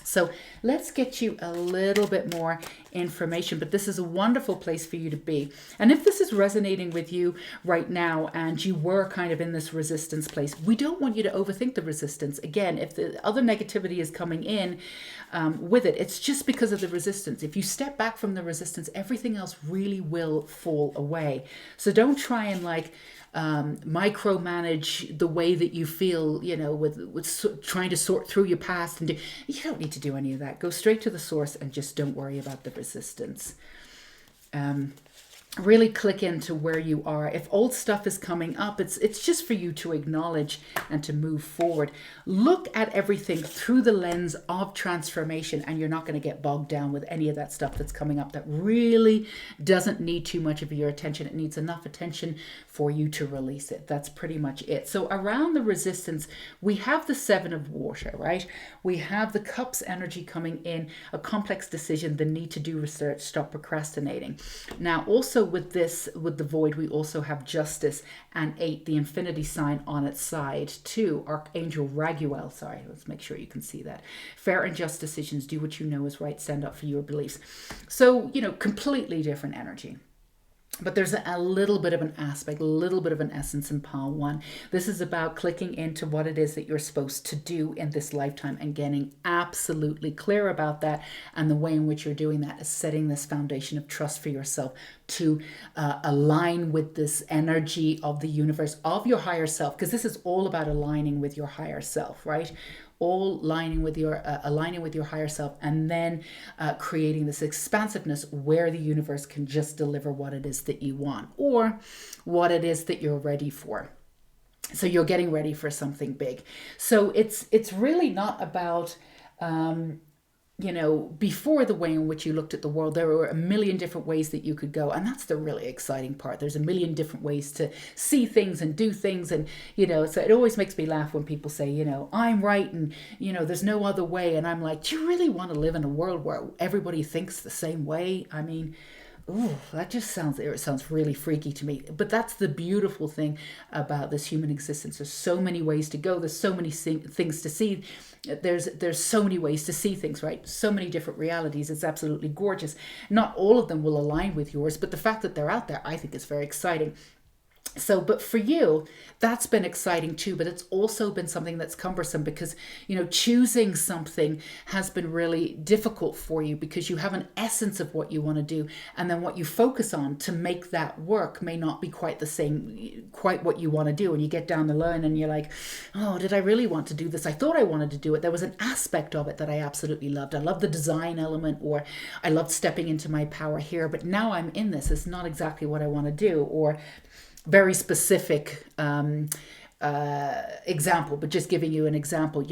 [SPEAKER 1] So let's get you a little bit more information, but this is a wonderful place for you to be. And if this is resonating with you right now and you were kind of in this resistance place, we don't want you to overthink the resistance. Again, if the other negativity is coming in with it, it's just because of the resistance. If you step back from the resistance, everything else really will fall away. So don't try and micromanage the way that you feel, with trying to sort through your past and you don't need to do any of that. Go straight to the source and just don't worry about the resistance. Really click into where you are. If old stuff is coming up, it's just for you to acknowledge and to move forward. Look at everything through the lens of transformation, and you're not going to get bogged down with any of that stuff that's coming up that really doesn't need too much of your attention. It needs enough attention for you to release it. That's pretty much it. So around the resistance, we have the 7 of water, right? We have the cups energy coming in, a complex decision, the need to do research, stop procrastinating. Now, also with the void, we also have justice and 8, the infinity sign on its side. 2, Archangel Raguel. Sorry, let's make sure you can see that. Fair and just decisions. Do what you know is right. Stand up for your beliefs. So, completely different energy. But there's a little bit of an aspect, a little bit of an essence in pile one. This is about clicking into what it is that you're supposed to do in this lifetime and getting absolutely clear about that. And the way in which you're doing that is setting this foundation of trust for yourself to align with this energy of the universe, of your higher self, because this is all about aligning with your higher self, right? All aligning with your higher self, and then creating this expansiveness where the universe can just deliver what it is that you want or what it is that you're ready for. So you're getting ready for something big. So it's really not about before, the way in which you looked at the world, there were a million different ways that you could go. And that's the really exciting part. There's a million different ways to see things and do things. And, so it always makes me laugh when people say, I'm right and, there's no other way. And I'm like, do you really want to live in a world where everybody thinks the same way? I mean, ooh, it sounds really freaky to me. But that's the beautiful thing about this human existence. There's so many ways to go. There's so many things to see. There's so many ways to see things, right? So many different realities. It's absolutely gorgeous. Not all of them will align with yours, but the fact that they're out there, I think is very exciting. So, but for you, that's been exciting too, but it's also been something that's cumbersome because, choosing something has been really difficult for you because you have an essence of what you want to do. And then what you focus on to make that work may not be quite what you want to do. And you get down the line and you're like, oh, did I really want to do this? I thought I wanted to do it. There was an aspect of it that I absolutely loved. I loved the design element, or I loved stepping into my power here, but now I'm in this. It's not exactly what I want to do, or very specific example, but just giving you an example,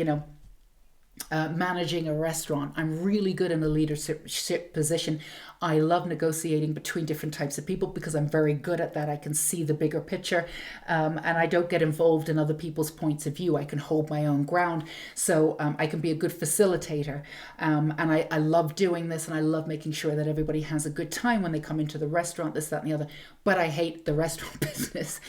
[SPEAKER 1] managing a restaurant. I'm really good in a leadership position. I love negotiating between different types of people because I'm very good at that. I can see the bigger picture, and I don't get involved in other people's points of view. I can hold my own ground. So I can be a good facilitator. And I love doing this, and I love making sure that everybody has a good time when they come into the restaurant, this, that, and the other. But I hate the restaurant business.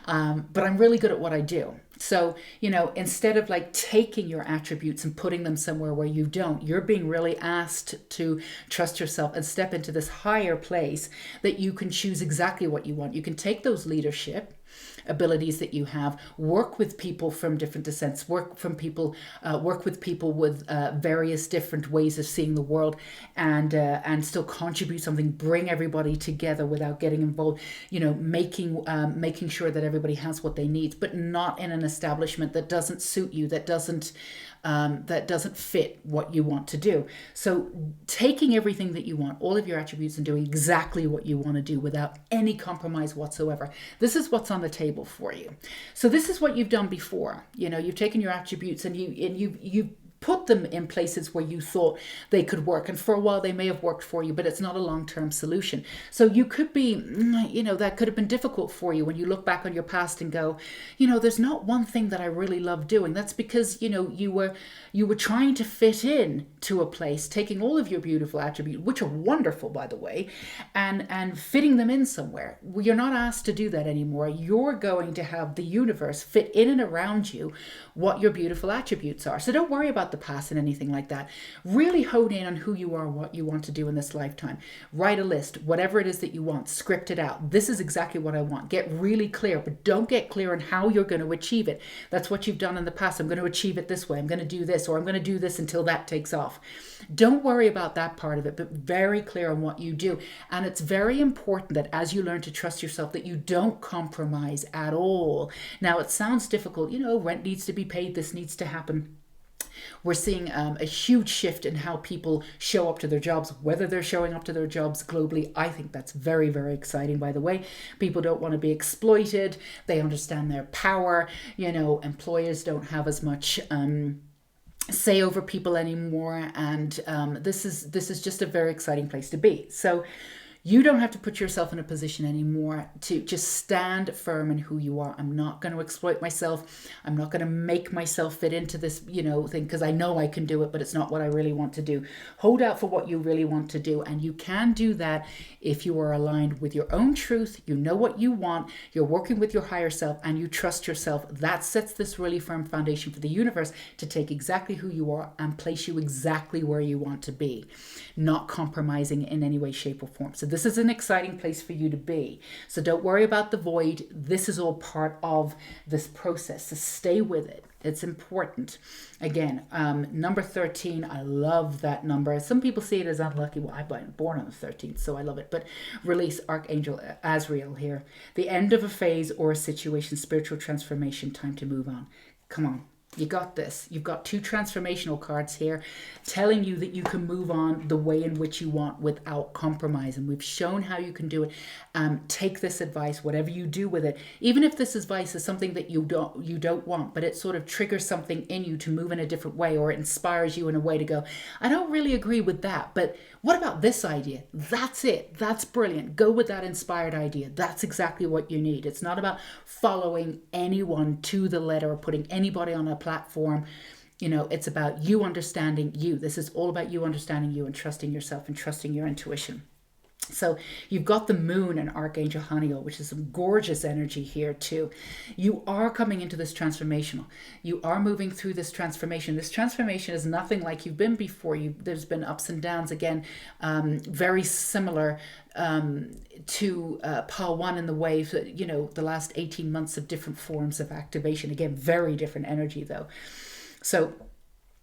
[SPEAKER 1] But I'm really good at what I do. So, instead of like taking your attributes and putting them somewhere where you don't, you're being really asked to trust yourself and step into this higher place that you can choose exactly what you want. You can take those leadership abilities that you have, work with people from different descents, work with people with various different ways of seeing the world, and still contribute something, bring everybody together without getting involved, making sure that everybody has what they need, but not in an establishment that doesn't suit you, that doesn't fit what you want to do. So taking everything that you want, all of your attributes, and doing exactly what you want to do without any compromise whatsoever. This is what's on the table for you. So this is what you've done before. You've taken your attributes and you put them in places where you thought they could work. And for a while they may have worked for you, but it's not a long-term solution. So you could be, that could have been difficult for you when you look back on your past and go, there's not one thing that I really love doing. That's because, you were trying to fit in to a place, taking all of your beautiful attributes, which are wonderful, by the way, and fitting them in somewhere. You're not asked to do that anymore. You're going to have the universe fit in and around you what your beautiful attributes are. So don't worry about the past and anything like that. Really hone in on who you are, what you want to do in this lifetime. Write a list, whatever it is that you want, script it out. This is exactly what I want. Get really clear, but don't get clear on how you're going to achieve it. That's what you've done in the past. I'm going to achieve it this way. I'm going to do this, or I'm going to do this until that takes off. Don't worry about that part of it, but very clear on what you do. And it's very important that as you learn to trust yourself, that you don't compromise at all. Now, it sounds difficult. Rent needs to be paid. This needs to happen. We're seeing a huge shift in how people show up to their jobs, whether they're showing up to their jobs globally. I think that's very, very exciting, by the way. People don't want to be exploited. They understand their power. Employers don't have as much say over people anymore. And this is just a very exciting place to be. So you don't have to put yourself in a position anymore to just stand firm in who you are. I'm not going to exploit myself. I'm not going to make myself fit into this, thing, because I know I can do it, but it's not what I really want to do. Hold out for what you really want to do. And you can do that if you are aligned with your own truth. You know what you want. You're working with your higher self and you trust yourself. That sets this really firm foundation for the universe to take exactly who you are and place you exactly where you want to be, not compromising in any way, shape, or form. So this is an exciting place for you to be. So don't worry about the void. This is all part of this process. So stay with it. It's important. Again, number 13, I love that number. Some people see it as unlucky. Well, I'm born on the 13th, so I love it. But release Archangel Azrael here. The end of a phase or a situation, spiritual transformation, time to move on. Come on. You got this. You've got 2 transformational cards here telling you that you can move on the way in which you want without compromise. And we've shown how you can do it. Take this advice, whatever you do with it. Even if this advice is something that you don't want, but it sort of triggers something in you to move in a different way, or it inspires you in a way to go, I don't really agree with that, but what about this idea? That's it. That's brilliant. Go with that inspired idea. That's exactly what you need. It's not about following anyone to the letter or putting anybody on a platform. It's about you understanding you. This is all about you understanding you and trusting yourself and trusting your intuition. So you've got the moon and Archangel Haniel, which is some gorgeous energy here too. You are coming into this transformational. You are moving through this transformation. This transformation is nothing like you've been before. There's been ups and downs again, very similar to Pile 1 in the wave, the last 18 months of different forms of activation. Again, very different energy though. So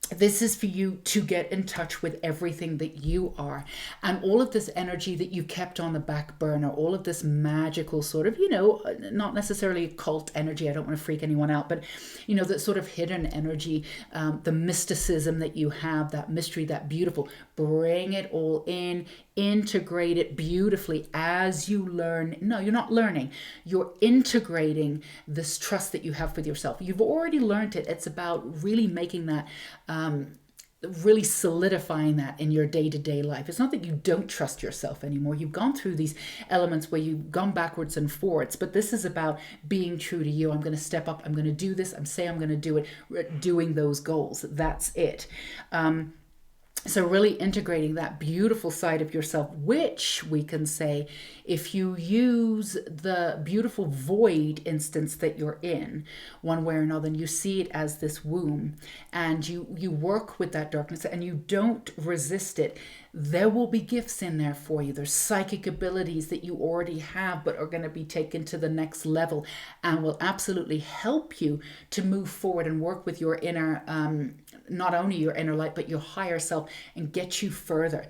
[SPEAKER 1] this is for you to get in touch with everything that you are, and all of this energy that you kept on the back burner, all of this magical sort of, not necessarily occult energy. I don't want to freak anyone out, but, that sort of hidden energy, the mysticism that you have, that mystery, that beautiful, bring it all in, integrate it beautifully as you learn. No, you're not learning. You're integrating this trust that you have with yourself. You've already learned it. It's about really making that, really solidifying that in your day-to-day life. It's not that you don't trust yourself anymore. You've gone through these elements where you've gone backwards and forwards, but this is about being true to you. I'm going to step up. I'm going to do this. I'm going to do it, doing those goals. That's it. So really integrating that beautiful side of yourself, which we can say, if you use the beautiful void instance that you're in, one way or another, and you see it as this womb, and you work with that darkness and you don't resist it, there will be gifts in there for you. There's psychic abilities that you already have, but are going to be taken to the next level and will absolutely help you to move forward and work with your inner, not only your inner light, but your higher self, and get you further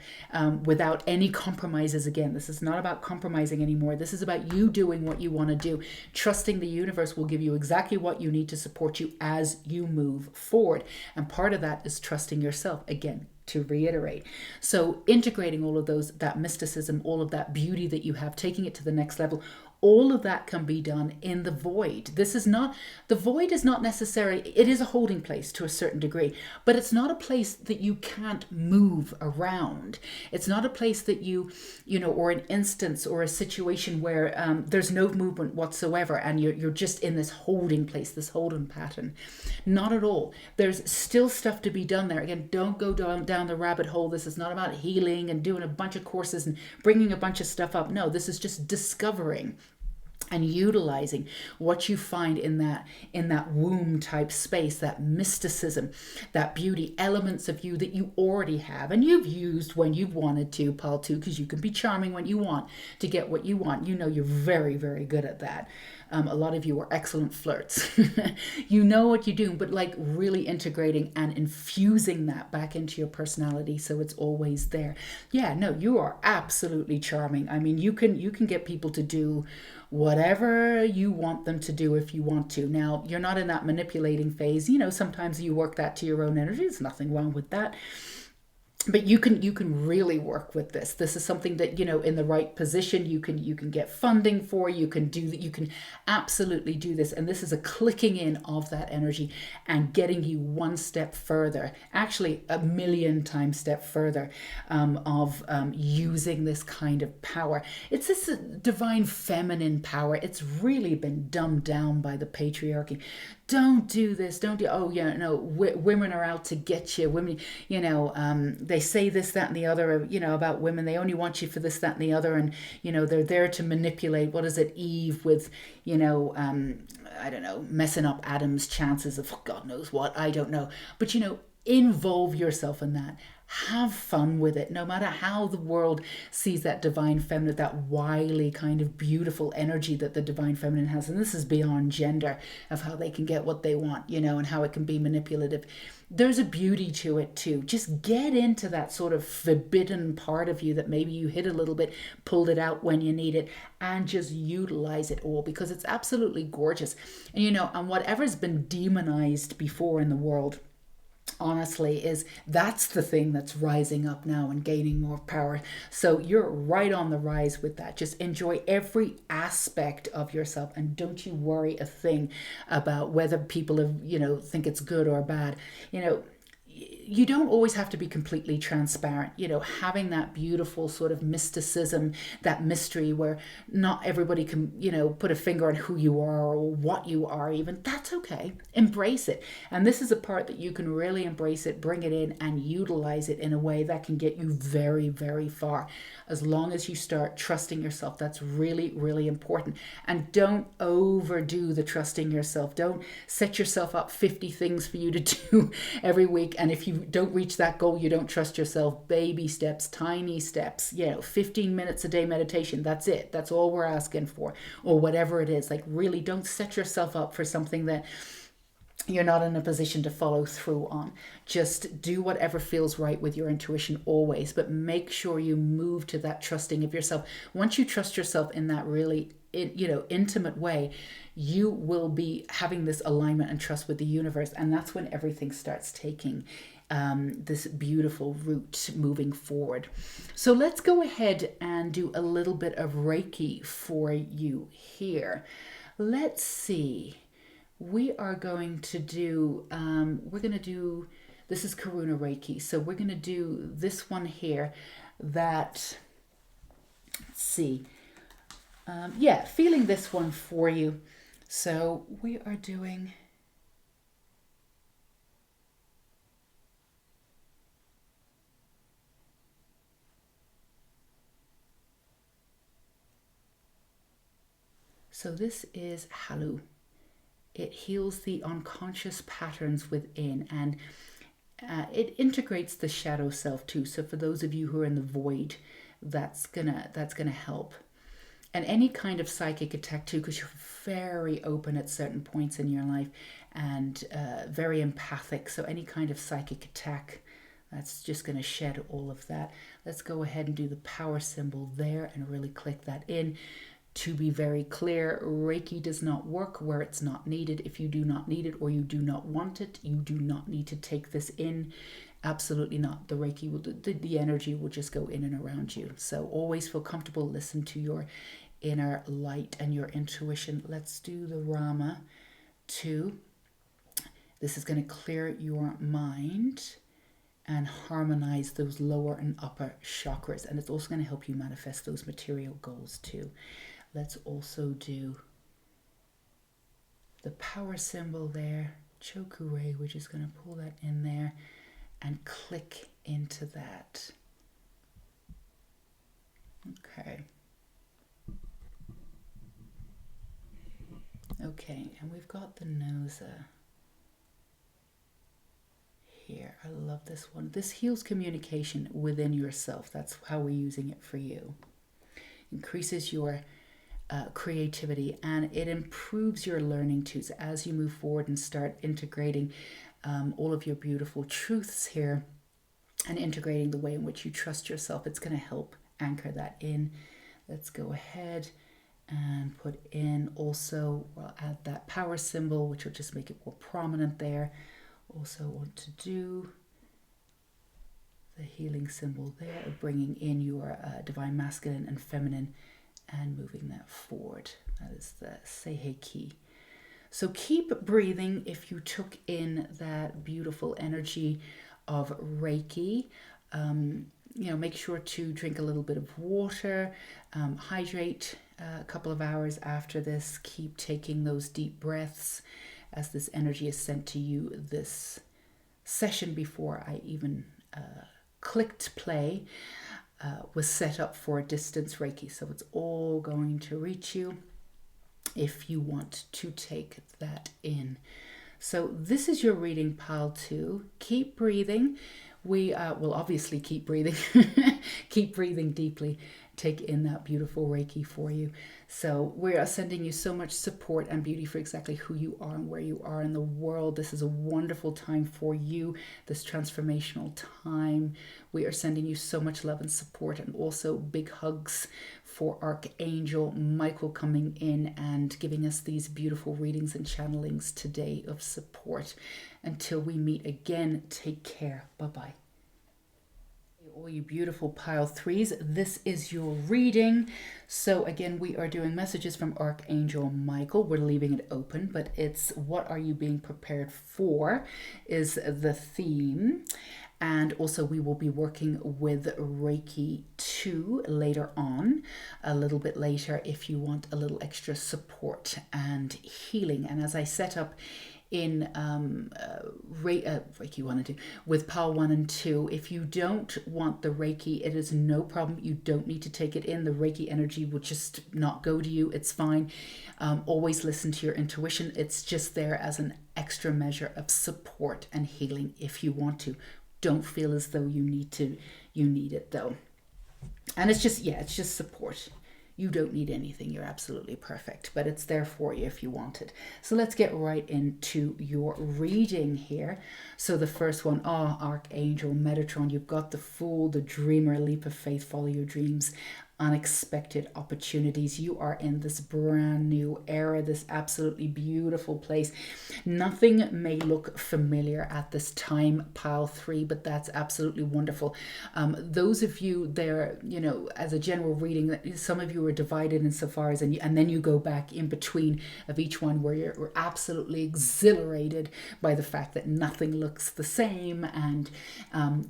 [SPEAKER 1] without any compromises. Again, this is not about compromising anymore. This is about you doing what you want to do, trusting the universe will give you exactly what you need to support you as you move forward. And part of that is trusting yourself. Again, to reiterate. So integrating all of those, that mysticism, all of that beauty that you have, taking it to the next level, all of that can be done in the void. The void is not necessarily, it is a holding place to a certain degree, but it's not a place that you can't move around. It's not a place that or an instance or a situation where there's no movement whatsoever and you're just in this holding place, this holding pattern. Not at all. There's still stuff to be done there. Again, don't go down the rabbit hole. This is not about healing and doing a bunch of courses and bringing a bunch of stuff up. No, this is just discovering and utilizing what you find in that womb type space, that mysticism, that beauty, elements of you that you already have and you've used when you've wanted to, Paul, too, because you can be charming when you want to get what you want. You're very, very good at that. A lot of you are excellent flirts. You know what you're doing, but like really integrating and infusing that back into your personality so it's always there. Yeah, no, you are absolutely charming. I mean, you can get people to do whatever you want them to do if you want to. Now, you're not in that manipulating phase. Sometimes you work that to your own energy. There's nothing wrong with that. But you can really work with this. This is something that, in the right position, you can get funding for, you can do that, you can absolutely do this. And this is a clicking in of that energy and getting you one step further, actually a million times step further of using this kind of power. It's this divine feminine power. It's really been dumbed down by the patriarchy. Don't do this. Don't do. Oh yeah, no. Women are out to get you. Women, they say this, that, and the other. About women. They only want you for this, that, and the other. And they're there to manipulate. What is it, Eve? With I don't know, messing up Adam's chances of God knows what. I don't know. But involve yourself in that. Have fun with it, no matter how the world sees that divine feminine, that wily kind of beautiful energy that the divine feminine has. And this is beyond gender, of how they can get what they want, and how it can be manipulative. There's a beauty to it too. Just get into that sort of forbidden part of you that maybe you hid a little bit, pulled it out when you need it, and just utilize it all, because it's absolutely gorgeous. And whatever's been demonized before in the world, honestly, that's the thing that's rising up now and gaining more power. So you're right on the rise with that. Just enjoy every aspect of yourself, and don't you worry a thing about whether people think it's good or bad. You don't always have to be completely transparent. Having that beautiful sort of mysticism, that mystery where not everybody can, put a finger on who you are or what you are even. That's okay. Embrace it. And this is a part that you can really embrace it, bring it in, and utilize it in a way that can get you very, very far. As long as you start trusting yourself, that's really, really important. And don't overdo the trusting yourself. Don't set yourself up 50 things for you to do every week. And if you don't reach that goal, you don't trust yourself. Baby steps, tiny steps, 15 minutes a day meditation. That's it. That's all we're asking for, or whatever it is. Like, really don't set yourself up for something that you're not in a position to follow through on. Just do whatever feels right with your intuition always, but make sure you move to that trusting of yourself. Once you trust yourself in that really intimate way, you will be having this alignment and trust with the universe, and that's when everything starts taking this beautiful route moving forward. So let's go ahead and do a little bit of Reiki for you here. Let's see. We are going to do, this is Karuna Reiki. So we're going to do this one here that, let's see. Feeling this one for you. So we are doing, so this is Halu. It heals the unconscious patterns within, and it integrates the shadow self too. So for those of you who are in the void, that's gonna help. And any kind of psychic attack too, because you're very open at certain points in your life, and very empathic. So any kind of psychic attack, that's just going to shed all of that. Let's go ahead and do the power symbol there and really click that in. To be very clear, Reiki does not work where it's not needed. If you do not need it or you do not want it, you do not need to take this in. Absolutely not. The Reiki will, the energy will just go in and around you. So always feel comfortable. Listen to your inner light and your intuition. Let's do the Rama 2. This is going to clear your mind and harmonize those lower and upper chakras. And it's also going to help you manifest those material goals too. Let's also do the power symbol there, Chokure. We're just going to pull that in there and click into that. Okay. Okay, and we've got the Noza here. I love this one. This heals communication within yourself. That's how we're using it for you. Increases your creativity, and it improves your learning too. So as you move forward and start integrating all of your beautiful truths here and integrating the way in which you trust yourself, it's going to help anchor that in. Let's go ahead and put in also, we'll add that power symbol, which will just make it more prominent there. Also want to do the healing symbol there, bringing in your divine masculine and feminine and moving that forward. That is the Seihei key. So keep breathing if you took in that beautiful energy of Reiki. Make sure to drink a little bit of water, hydrate a couple of hours after this. Keep taking those deep breaths as this energy is sent to you. This session, before I even clicked play, was set up for distance Reiki. So it's all going to reach you if you want to take that in. So this is your reading, pile 2. Keep breathing. We will obviously keep breathing. Keep breathing deeply. Take in that beautiful Reiki for you. So we are sending you so much support and beauty for exactly who you are and where you are in the world. This is a wonderful time for you, this transformational time. We are sending you so much love and support, and also big hugs for Archangel Michael coming in and giving us these beautiful readings and channelings today of support. Until we meet again, take care. Bye-bye. All you beautiful pile 3s, this is your reading. So again, we are doing messages from Archangel Michael. We're leaving it open, but it's what are you being prepared for is the theme. And also we will be working with Reiki 2 later on, a little bit later, if you want a little extra support and healing. And as I set up in Reiki 1 and 2 with pile 1 and 2, if you don't want the Reiki, it is no problem. You don't need to take it in. The Reiki energy will just not go to you. It's fine. Always listen to your intuition. It's just there as an extra measure of support and healing if you want to. Don't feel as though you need it though. And it's just support. You don't need anything. You're absolutely perfect, but it's there for you if you want it. So let's get right into your reading here. So the first one, Archangel Metatron, you've got the Fool, the Dreamer, Leap of Faith, Follow Your Dreams, Unexpected Opportunities. You are in this brand new era, this absolutely beautiful place. Nothing may look familiar at this time, pile 3, but that's absolutely wonderful. Those of you there, as a general reading, some of you are divided insofar as, and then you go back in between of each one where you're absolutely exhilarated by the fact that nothing looks the same, and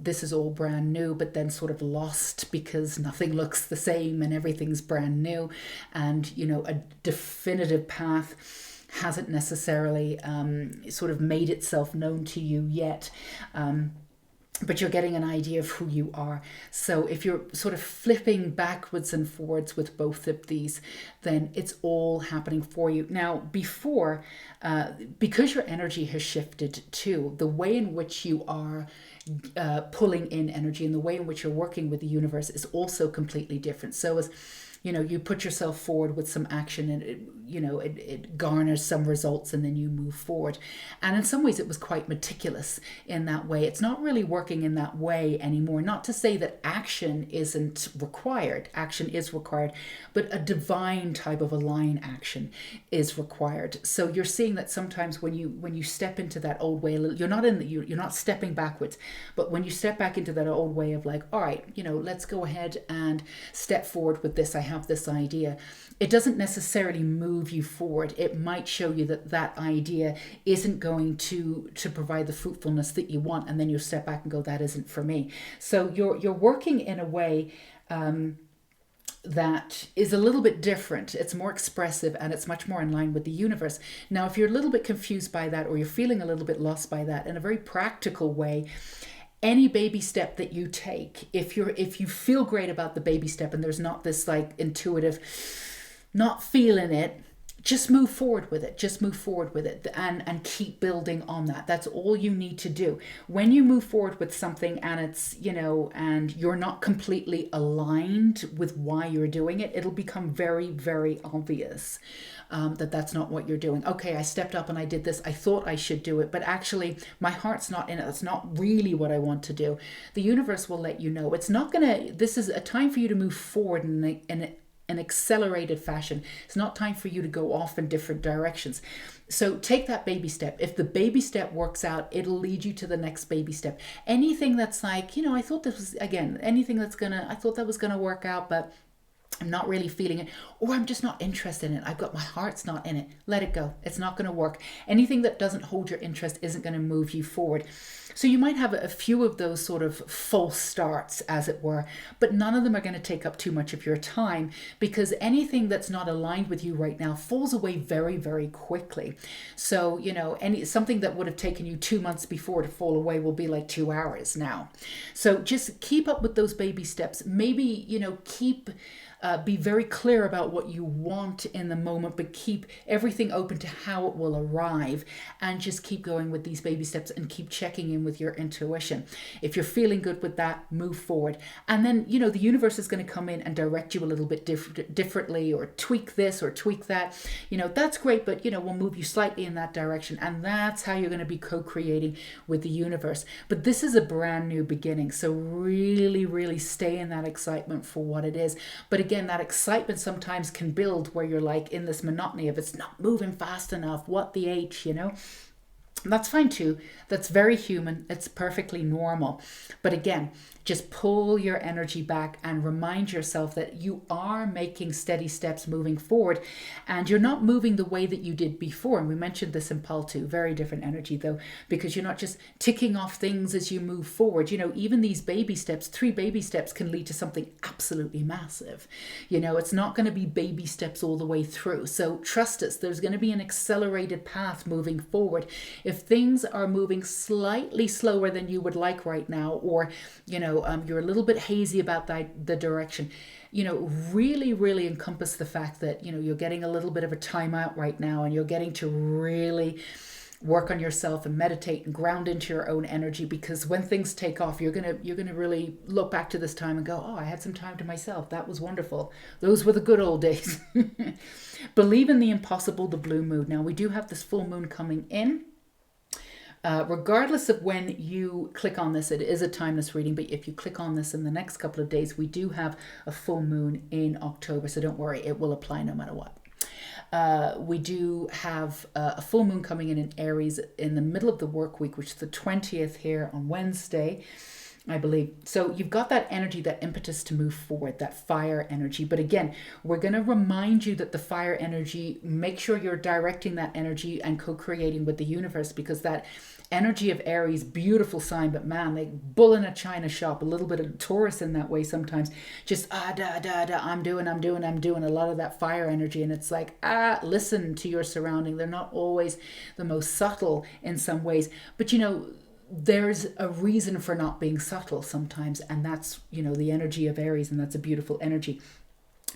[SPEAKER 1] this is all brand new, but then sort of lost because nothing looks the same and everything's brand new, and a definitive path hasn't necessarily sort of made itself known to you yet. But you're getting an idea of who you are. So if you're sort of flipping backwards and forwards with both of these, then it's all happening for you. Now, before, because your energy has shifted too, the way in which you are pulling in energy and the way in which you're working with the universe is also completely different. So as you put yourself forward with some action and it garners some results, and then you move forward. And in some ways it was quite meticulous in that way. It's not really working in that way anymore. Not to say that action isn't required. Action is required, but a divine type of align action is required. So you're seeing that sometimes when you step into that old way, you're not stepping backwards, but when you step back into that old way of like, all right, let's go ahead and step forward with this. I have this idea. It doesn't necessarily move you forward. It might show you that idea isn't going to provide the fruitfulness that you want, and then you'll step back and go, that isn't for me. So you're working in a way that is a little bit different. It's more expressive and it's much more in line with the universe. Now, if you're a little bit confused by that, or you're feeling a little bit lost by that, in a very practical way, any baby step that you take, if you feel great about the baby step and there's not this like intuitive not feeling it, just move forward with it and keep building on that. That's all you need to do. When you move forward with something and it's, and you're not completely aligned with why you're doing it, it'll become very, very obvious that that's not what you're doing. Okay, I stepped up and I did this. I thought I should do it, but actually my heart's not in it. That's not really what I want to do. The universe will let you know. This is a time for you to move forward in an accelerated fashion. It's not time for you to go off in different directions. So take that baby step. If the baby step works out, it'll lead you to the next baby step. Anything that's like, I thought this was, again, anything I thought that was gonna work out, but I'm not really feeling it, or I'm just not interested in it. My heart's not in it. Let it go. It's not going to work. Anything that doesn't hold your interest isn't going to move you forward. So you might have a few of those sort of false starts, as it were, but none of them are going to take up too much of your time, because anything that's not aligned with you right now falls away very, very quickly. So, something that would have taken you 2 months before to fall away will be like 2 hours now. So just keep up with those baby steps. Maybe, keep Be very clear about what you want in the moment, but keep everything open to how it will arrive, and just keep going with these baby steps and keep checking in with your intuition. If you're feeling good with that, move forward. And then, the universe is going to come in and direct you a little bit differently, or tweak this or tweak that. That's great, but, we'll move you slightly in that direction. And that's how you're going to be co-creating with the universe. But this is a brand new beginning. So really, really stay in that excitement for what it is. But again, that excitement sometimes can build where you're like in this monotony of it's not moving fast enough. What the H, That's fine too. That's very human. It's perfectly normal. But again, just pull your energy back and remind yourself that you are making steady steps moving forward, and you're not moving the way that you did before. And we mentioned this in Pal 2, very different energy though, because you're not just ticking off things as you move forward. Even these baby steps, 3 baby steps can lead to something absolutely massive. It's not going to be baby steps all the way through. So trust us, there's going to be an accelerated path moving forward. If things are moving slightly slower than you would like right now, or, you're a little bit hazy about the direction, really, really encompass the fact that, you're getting a little bit of a timeout right now, and you're getting to really work on yourself and meditate and ground into your own energy, because when things take off, you're gonna really look back to this time and go, oh, I had some time to myself. That was wonderful. Those were the good old days. Believe in the impossible, the blue moon. Now, we do have this full moon coming in. Regardless of when you click on this, it is a timeless reading, but if you click on this in the next couple of days, we do have a full moon in October, so don't worry, it will apply no matter what. We do have a full moon coming in Aries in the middle of the work week, which is the 20th here on Wednesday, I believe. So you've got that energy, that impetus to move forward, that fire energy. But again, we're going to remind you that the fire energy, make sure you're directing that energy and co-creating with the universe, because that energy of Aries, beautiful sign, but man, like bull in a china shop, a little bit of Taurus in that way sometimes. Just I'm doing a lot of that fire energy. And it's like, listen to your surrounding. They're not always the most subtle in some ways, but there's a reason for not being subtle sometimes, and that's the energy of Aries, and that's a beautiful energy.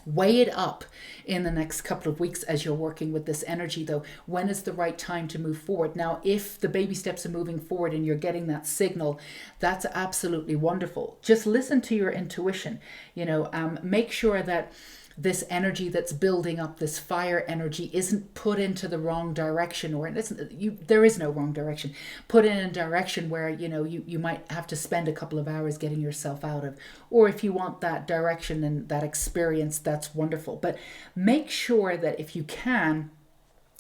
[SPEAKER 1] Weigh it up in the next couple of weeks as you're working with this energy though. When is the right time to move forward? Now, if the baby steps are moving forward and you're getting that signal, that's absolutely wonderful. Just listen to your intuition. Make sure that this energy that's building up, this fire energy, isn't put into the wrong direction, or there is no wrong direction. Put in a direction where you might have to spend a couple of hours getting yourself out of. Or if you want that direction and that experience, that's wonderful. But make sure that if you can,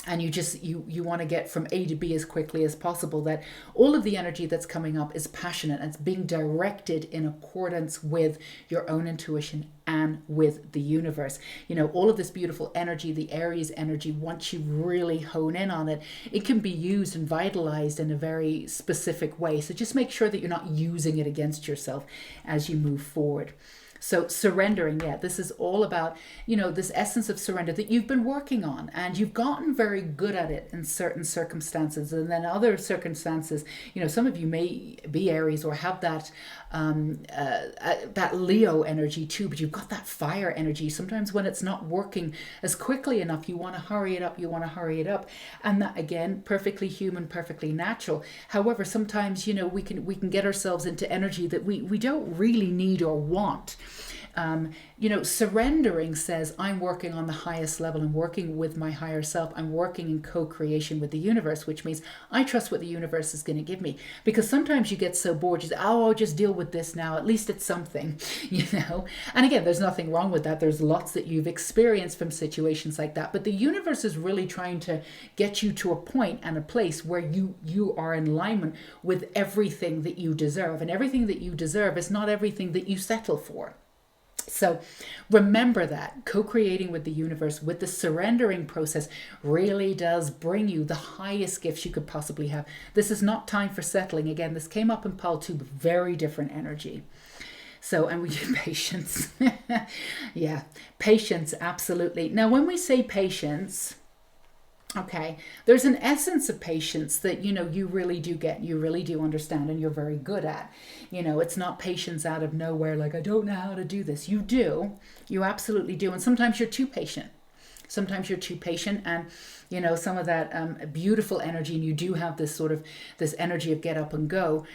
[SPEAKER 1] and you want to get from A to B as quickly as possible, that all of the energy that's coming up is passionate and it's being directed in accordance with your own intuition and with the universe. All of this beautiful energy, the Aries energy, once you really hone in on it, it can be used and vitalized in a very specific way. So just make sure that you're not using it against yourself as you move forward. So surrendering, this is all about, this essence of surrender that you've been working on, and you've gotten very good at it in certain circumstances. And then other circumstances, some of you may be Aries or have that Leo energy too, but you've got that fire energy. Sometimes when it's not working as quickly enough, you want to hurry it up. And that, again, perfectly human, perfectly natural. However, sometimes, we can get ourselves into energy that we don't really need or want. Surrendering says, I'm working on the highest level. I'm working with my higher self. I'm working in co-creation with the universe, which means I trust what the universe is going to give me. Because sometimes you get so bored, you say, I'll just deal with this now. At least it's something, And again, there's nothing wrong with that. There's lots that you've experienced from situations like that. But the universe is really trying to get you to a point and a place where you are in alignment with everything that you deserve. And everything that you deserve is not everything that you settle for. So remember that co-creating with the universe, with the surrendering process, really does bring you the highest gifts you could possibly have. This is not time for settling. Again, this came up in Pal 2, but very different energy. So, and we do patience. Patience, absolutely. Now, when we say patience, Okay. There's an essence of patience that, you really do get, you really do understand, and you're very good at. It's not patience out of nowhere, like, I don't know how to do this. You do. You absolutely do. And sometimes you're too patient. Sometimes you're too patient, and some of that beautiful energy, and you do have this sort of this energy of get up and go,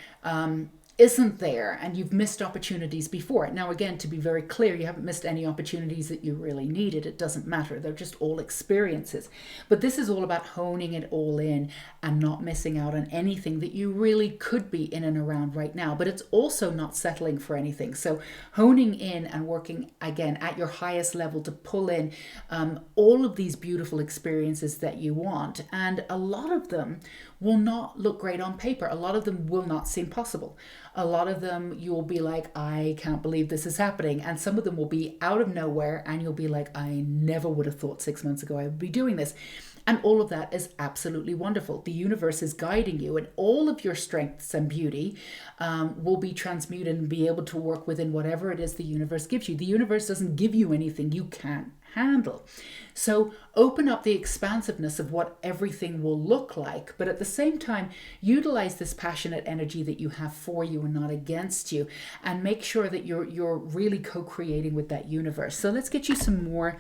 [SPEAKER 1] isn't there, and you've missed opportunities before. Now, again, to be very clear, you haven't missed any opportunities that you really needed. It doesn't matter. They're just all experiences. But this is all about honing it all in and not missing out on anything that you really could be in and around right now. But it's also not settling for anything. So honing in and working, again, at your highest level to pull in all of these beautiful experiences that you want. And a lot of them will not look great on paper. A lot of them will not seem possible. A lot of them you'll be like, I can't believe this is happening. And some of them will be out of nowhere and you'll be like, I never would have thought 6 months ago I would be doing this. And all of that is absolutely wonderful. The universe is guiding you, and all of your strengths and beauty will be transmuted and be able to work within whatever it is the universe gives you. The universe doesn't give you anything you can't handle. So open up the expansiveness of what everything will look like, but at the same time, utilize this passionate energy that you have for you and not against you, and make sure that you're really co-creating with that universe. So let's get you some more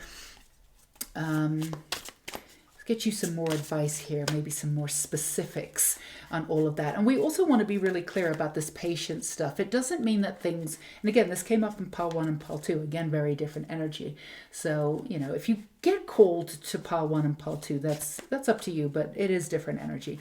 [SPEAKER 1] advice here, maybe some more specifics on all of that. And we also want to be really clear about this patience stuff. It doesn't mean that things, and again, this came up in pile 1 and pile 2, again, very different energy. So, if you get called to pile 1 and pile 2, that's up to you, but it is different energy.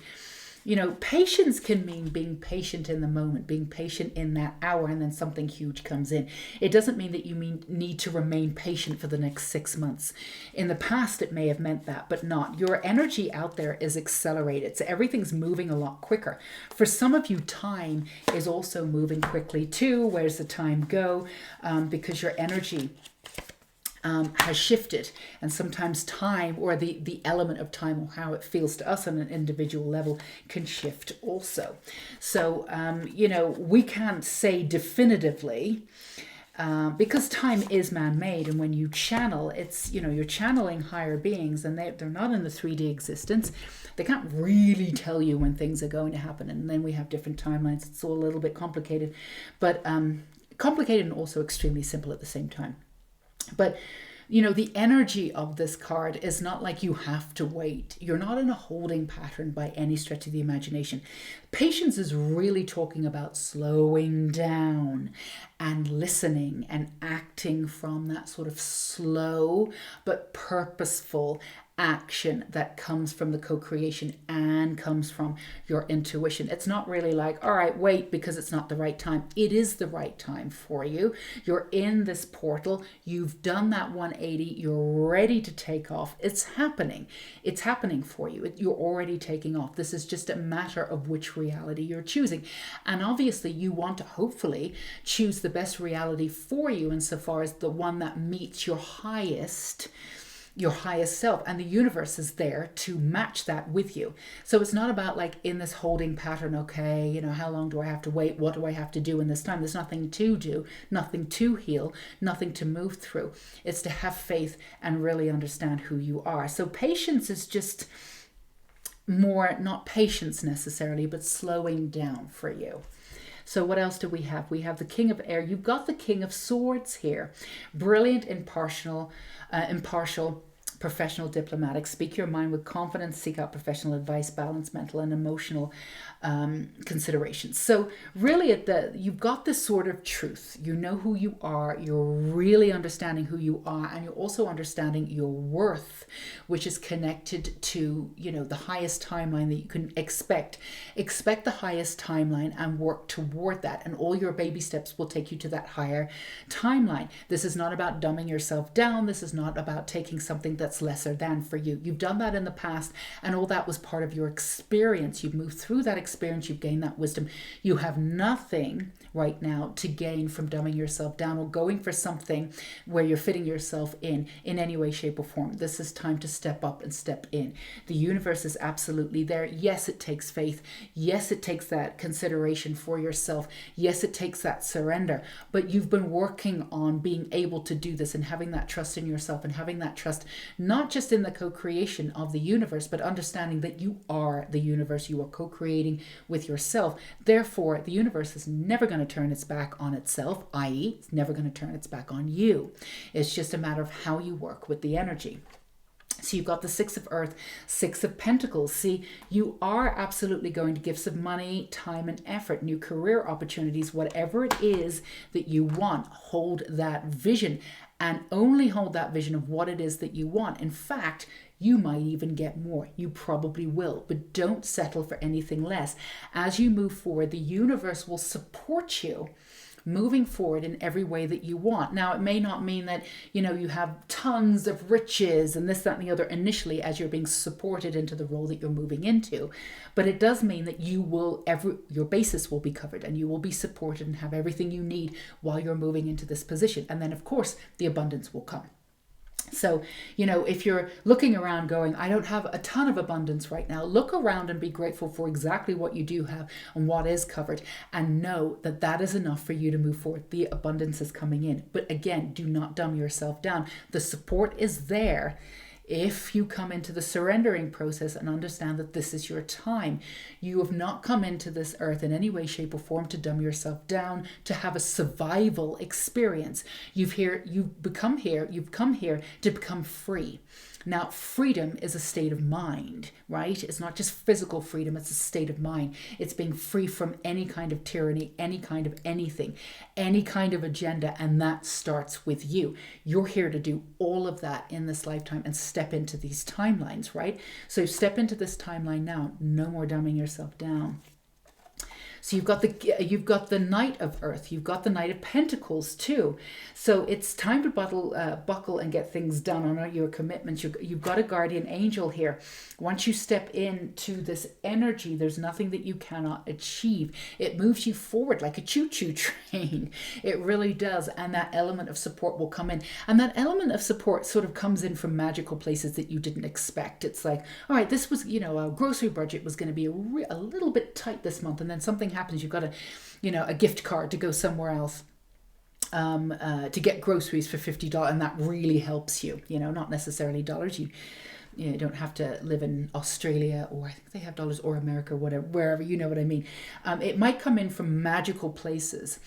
[SPEAKER 1] Patience can mean being patient in the moment, being patient in that hour, and then something huge comes in. It doesn't mean that you need to remain patient for the next 6 months. In the past, it may have meant that, but not. Your energy out there is accelerated, so everything's moving a lot quicker. For some of you, time is also moving quickly too. Where's the time go? Because your energy has shifted, and sometimes time, or the element of time, or how it feels to us on an individual level, can shift also. So we can't say definitively, because time is man-made, and when you channel, it's you're channeling higher beings, and they're not in the 3D existence. They can't really tell you when things are going to happen, and then we have different timelines. It's all a little bit complicated, but complicated and also extremely simple at the same time. But the energy of this card is not like you have to wait. You're not in a holding pattern by any stretch of the imagination. Patience is really talking about slowing down and listening and acting from that sort of slow but purposeful action that comes from the co-creation and comes from your intuition. It's not really like, all right, wait, because it's not the right time. It is the right time for you. You're in this portal. You've done that 180. You're ready to take off. It's happening. It's happening for you. You're already taking off. This is just a matter of which reality you're choosing. And obviously you want to hopefully choose the best reality for you, insofar as the one that meets your highest self, and the universe is there to match that with you. So it's not about like in this holding pattern, okay, how long do I have to wait? What do I have to do in this time? There's nothing to do, nothing to heal, nothing to move through. It's to have faith and really understand who you are. So patience is just more, not patience necessarily, but slowing down for you. So what else do we have? We have the King of Air. You've got the King of Swords here. Brilliant, impartial, professional, diplomatic. Speak your mind with confidence. Seek out professional advice. Balance mental and emotional considerations. So really, you've got this sort of truth. You know who you are. You're really understanding who you are, and you're also understanding your worth, which is connected to the highest timeline that you can expect. Expect the highest timeline and work toward that, and all your baby steps will take you to that higher timeline. This is not about dumbing yourself down. This is not about taking something that's lesser than for you. You've done that in the past, and all that was part of your experience. You've moved through that experience. You've gained that wisdom. You have nothing right now to gain from dumbing yourself down or going for something where you're fitting yourself in any way, shape, or form. This is time to step up and step in. The universe is absolutely there. Yes, it takes faith. Yes, it takes that consideration for yourself. Yes, it takes that surrender. But you've been working on being able to do this, and having that trust in yourself, and having that trust not just in the co-creation of the universe, but understanding that you are the universe. You are co-creating with yourself. Therefore, the universe is never going to turn its back on itself, i.e., it's never going to turn its back on you. It's just a matter of how you work with the energy. So you've got the Six of Earth, Six of Pentacles. See, you are absolutely going to give some money, time, and effort, new career opportunities, whatever it is that you want. Hold that vision and only hold that vision of what it is that you want. In fact, you might even get more. You probably will, but don't settle for anything less. As you move forward, the universe will support you moving forward in every way that you want. Now, it may not mean that, you have tons of riches and this, that, and the other initially as you're being supported into the role that you're moving into. But it does mean that your basis will be covered and you will be supported and have everything you need while you're moving into this position. And then, of course, the abundance will come. So, if you're looking around going, I don't have a ton of abundance right now, look around and be grateful for exactly what you do have and what is covered, and know that that is enough for you to move forward. The abundance is coming in. But again, do not dumb yourself down. The support is there. If you come into the surrendering process and understand that this is your time, you have not come into this earth in any way, shape, or form to dumb yourself down, to have a survival experience. You've come here to become free. Now, freedom is a state of mind, right? It's not just physical freedom, it's a state of mind. It's being free from any kind of tyranny, any kind of anything, any kind of agenda, and that starts with you. You're here to do all of that in this lifetime and step into these timelines, right? So step into this timeline now. No more dumbing yourself down. So you've got the Knight of Earth, you've got the Knight of Pentacles too. So it's time to buckle and get things done on your commitments. You've got a guardian angel here. Once you step into this energy, there's nothing that you cannot achieve. It moves you forward like a choo-choo train. It really does. And that element of support will come in. And that element of support sort of comes in from magical places that you didn't expect. It's like, all right, this was, a grocery budget was going to be a little bit tight this month. And then something happens. You've got a gift card to go somewhere else to get groceries for $50, and that really helps you. Not necessarily dollars. You don't have to live in Australia, or I think they have dollars, or America, whatever, wherever, you know what I mean. It might come in from magical places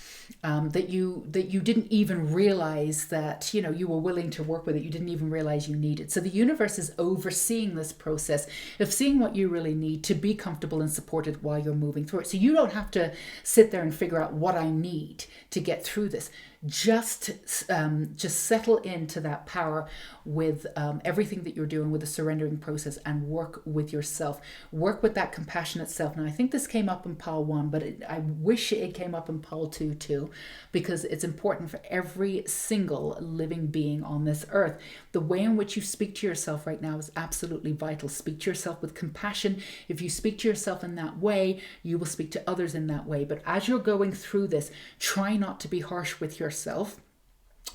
[SPEAKER 1] that you didn't even realize that, you were willing to work with it. You didn't even realize you needed. So the universe is overseeing this process of seeing what you really need to be comfortable and supported while you're moving through it. So you don't have to sit there and figure out what I need to get through this. Just settle into that power with everything that you're doing with the surrendering process, and work with yourself. Work with that compassionate self. Now, I think this came up in Pile 1, but I wish it came up in Pile 2 too, because it's important for every single living being on this earth. The way in which you speak to yourself right now is absolutely vital. Speak to yourself with compassion. If you speak to yourself in that way, you will speak to others in that way. But as you're going through this, try not to be harsh with yourself.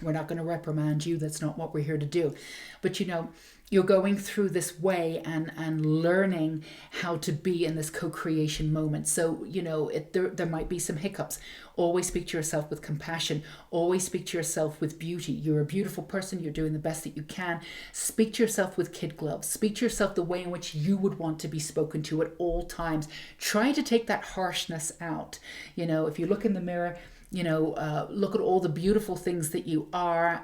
[SPEAKER 1] We're not going to reprimand you. That's not what we're here to do. But you're going through this way and learning how to be in this co-creation moment. So, there might be some hiccups. Always speak to yourself with compassion. Always speak to yourself with beauty. You're a beautiful person. You're doing the best that you can. Speak to yourself with kid gloves. Speak to yourself the way in which you would want to be spoken to at all times. Try to take that harshness out. If you look in the mirror, look at all the beautiful things that you are,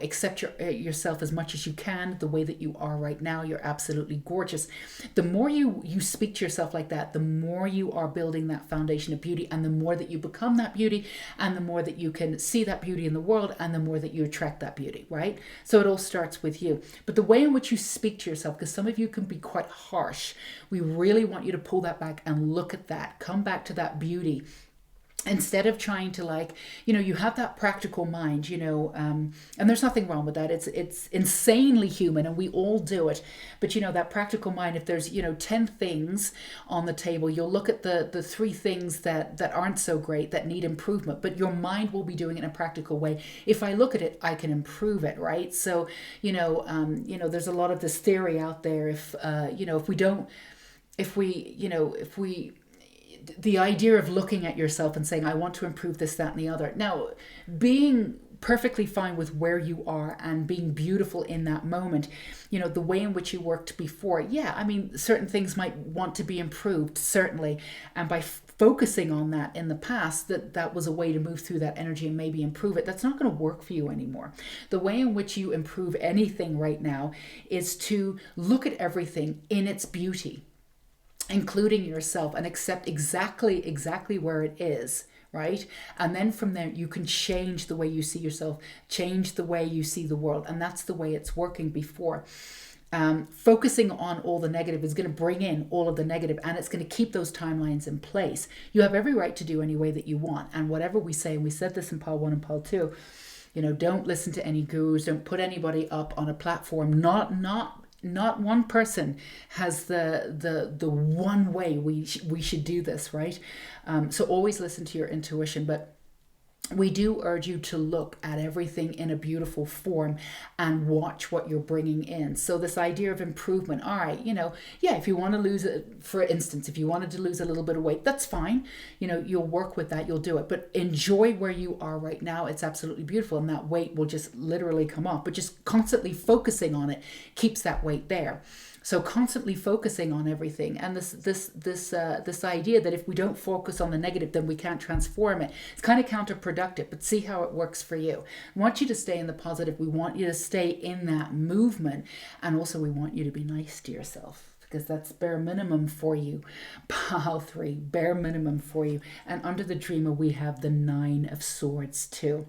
[SPEAKER 1] accept yourself as much as you can, the way that you are right now. You're absolutely gorgeous. The more you speak to yourself like that, the more you are building that foundation of beauty, and the more that you become that beauty, and the more that you can see that beauty in the world, and the more that you attract that beauty, right? So it all starts with you. But the way in which you speak to yourself, because some of you can be quite harsh, we really want you to pull that back and look at that. Come back to that beauty. Instead of trying to you have that practical mind, and there's nothing wrong with that. It's insanely human, and we all do it. But that practical mind, if there's 10 things on the table, you'll look at the 3 things that aren't so great, that need improvement, but your mind will be doing it in a practical way. If I look at it, I can improve it, right? So there's a lot of this theory out there. The idea of looking at yourself and saying, I want to improve this, that, and the other. Now, being perfectly fine with where you are and being beautiful in that moment. You know, the way in which you worked before, yeah, I mean, certain things might want to be improved, certainly. And by focusing on that in the past, that was a way to move through that energy and maybe improve it. That's not going to work for you anymore. The way in which you improve anything right now is to look at everything in its beauty, including yourself, and accept exactly where it is, right? And then from there you can change the way you see yourself, change the way you see the world. And that's the way it's working before. Focusing on all the negative is going to bring in all of the negative, and it's going to keep those timelines in place. You have every right to do any way that you want, and whatever we say, and we said this in pile 1 and pile 2, you know, don't listen to any gurus, don't put anybody up on a platform. Not one person has the one way we should do this, right? So always listen to your intuition, but we do urge you to look at everything in a beautiful form and watch what you're bringing in. So this idea of improvement, all right, you know, yeah, if you want to lose it, for instance, if you wanted to lose a little bit of weight, that's fine. You know, you'll work with that, you'll do it, but enjoy where you are right now. It's absolutely beautiful, and that weight will just literally come off, but just constantly focusing on it keeps that weight there. So constantly focusing on everything, and this idea that if we don't focus on the negative, then we can't transform it. It's kind of counterproductive, but see how it works for you. We want you to stay in the positive. We want you to stay in that movement, and also we want you to be nice to yourself, because that's bare minimum for you. Pile 3, bare minimum for you. And under the Dreamer, we have the 9 of Swords too.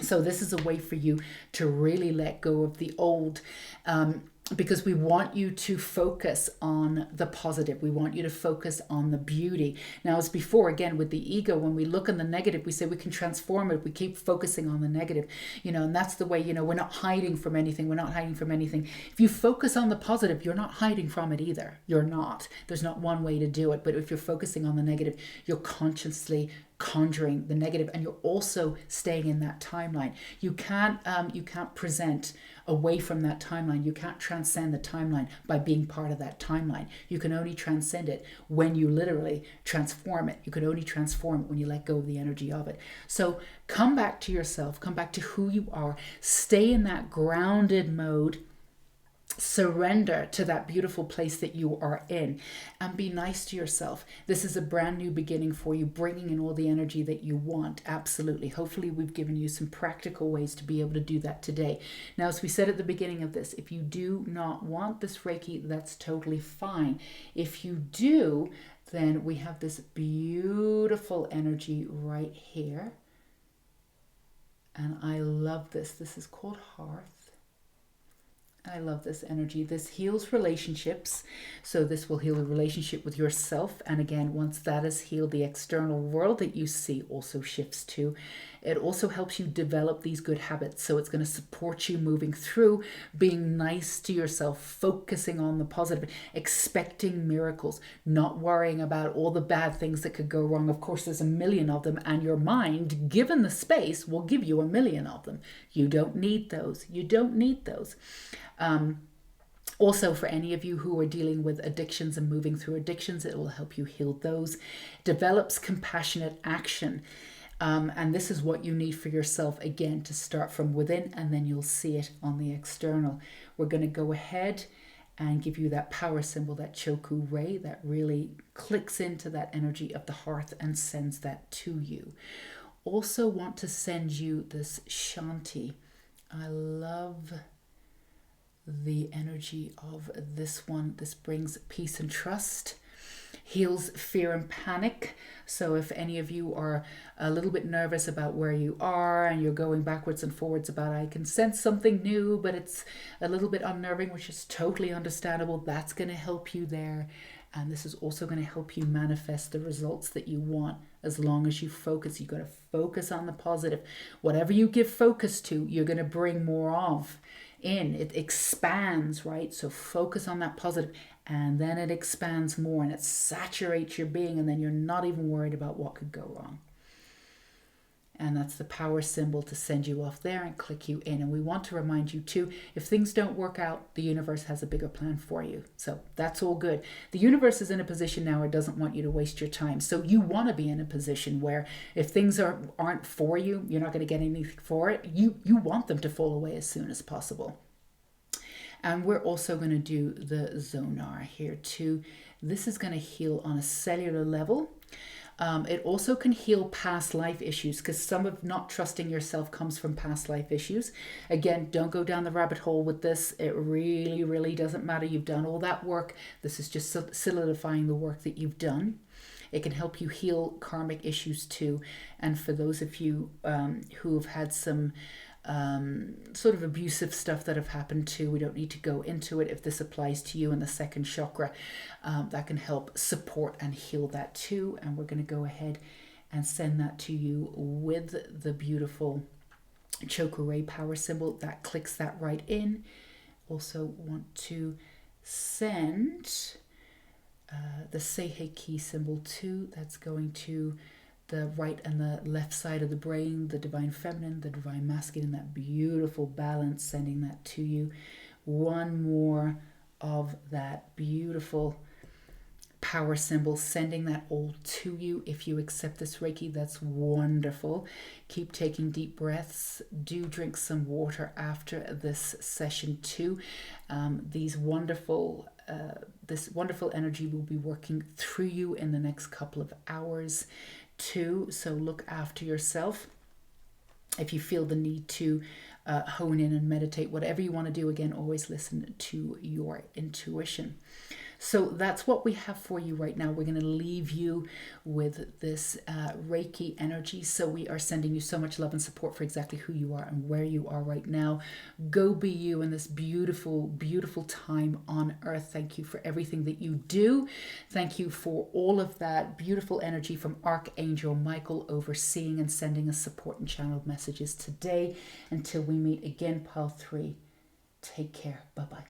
[SPEAKER 1] So this is a way for you to really let go of the old, because we want you to focus on the positive. We want you to focus on the beauty. Now, as before, again, with the ego, when we look on the negative, we say we can transform it. We keep focusing on the negative, you know, and that's the way, you know, we're not hiding from anything. We're not hiding from anything. If you focus on the positive, you're not hiding from it either. You're not. There's not one way to do it. But if you're focusing on the negative, you're consciously conjuring the negative, and you're also staying in that timeline. You can't present away from that timeline. You can't transcend the timeline by being part of that timeline. You can only transcend it when you literally transform it. You can only transform it when you let go of the energy of it. So come back to yourself, come back to who you are, stay in that grounded mode. Surrender to that beautiful place that you are in, and be nice to yourself. This is a brand new beginning for you, bringing in all the energy that you want. Absolutely. Hopefully we've given you some practical ways to be able to do that today. Now, as we said at the beginning of this, if you do not want this Reiki, that's totally fine. If you do, then we have this beautiful energy right here. And I love this. This is called Hearth. I love this energy. This heals relationships. So this will heal the relationship with yourself. And again, once that is healed, the external world that you see also shifts too. It also helps you develop these good habits. So it's going to support you moving through, being nice to yourself, focusing on the positive, expecting miracles, not worrying about all the bad things that could go wrong. Of course, there's a million of them, and your mind, given the space, will give you a million of them. You don't need those. You don't need those. Also, for any of you who are dealing with addictions and moving through addictions, it will help you heal those. Develops compassionate action. And this is what you need for yourself, again, to start from within, and then you'll see it on the external. We're going to go ahead and give you that power symbol, that Choku ray, that really clicks into that energy of the hearth and sends that to you. Also want to send you this Shanti. I love the energy of this one. This brings peace and trust, heals fear and panic. So if any of you are a little bit nervous about where you are and you're going backwards and forwards about, I can sense something new, but it's a little bit unnerving, which is totally understandable, that's going to help you there. And this is also going to help you manifest the results that you want, as long as you focus. You've got to focus on the positive. Whatever you give focus to, you're going to bring more of in. It expands, right? So focus on that positive, and then it expands more, and it saturates your being, and then you're not even worried about what could go wrong. and that's the power symbol to send you off there and click you in. And we want to remind you too, if things don't work out, the universe has a bigger plan for you. So that's all good. The universe is in a position now it doesn't want you to waste your time. So you want to be in a position where if things aren't for you, you're not going to get anything for it. You want them to fall away as soon as possible. And we're also going to do the Zonar here too. This is going to heal on a cellular level. It also can heal past life issues, because some of not trusting yourself comes from past life issues. Again, don't go down the rabbit hole with this. It really, really doesn't matter. You've done all that work. This is just solidifying the work that you've done. It can help you heal karmic issues too. And for those of you who have had some sort of abusive stuff that have happened too, we don't need to go into it. If this applies to you in the second chakra, that can help support and heal that too. And we're going to go ahead and send that to you with the beautiful Chokure power symbol that clicks that right in. Also want to send the Seihei key symbol too. That's going to the right and the left side of the brain, the divine feminine, the divine masculine, that beautiful balance, sending that to you. One more of that beautiful power symbol, sending that all to you. If you accept this Reiki, that's wonderful. Keep taking deep breaths. Do drink some water after this session too. This wonderful energy will be working through you in the next couple of hours too. So look after yourself. If you feel the need to hone in and meditate, whatever you want to do, again, always listen to your intuition. So that's what we have for you right now. We're going to leave you with this Reiki energy. So we are sending you so much love and support for exactly who you are and where you are right now. Go be you in this beautiful, beautiful time on earth. Thank you for everything that you do. Thank you for all of that beautiful energy from Archangel Michael overseeing and sending us support and channeled messages today. Until we meet again, Pile 3, take care. Bye-bye.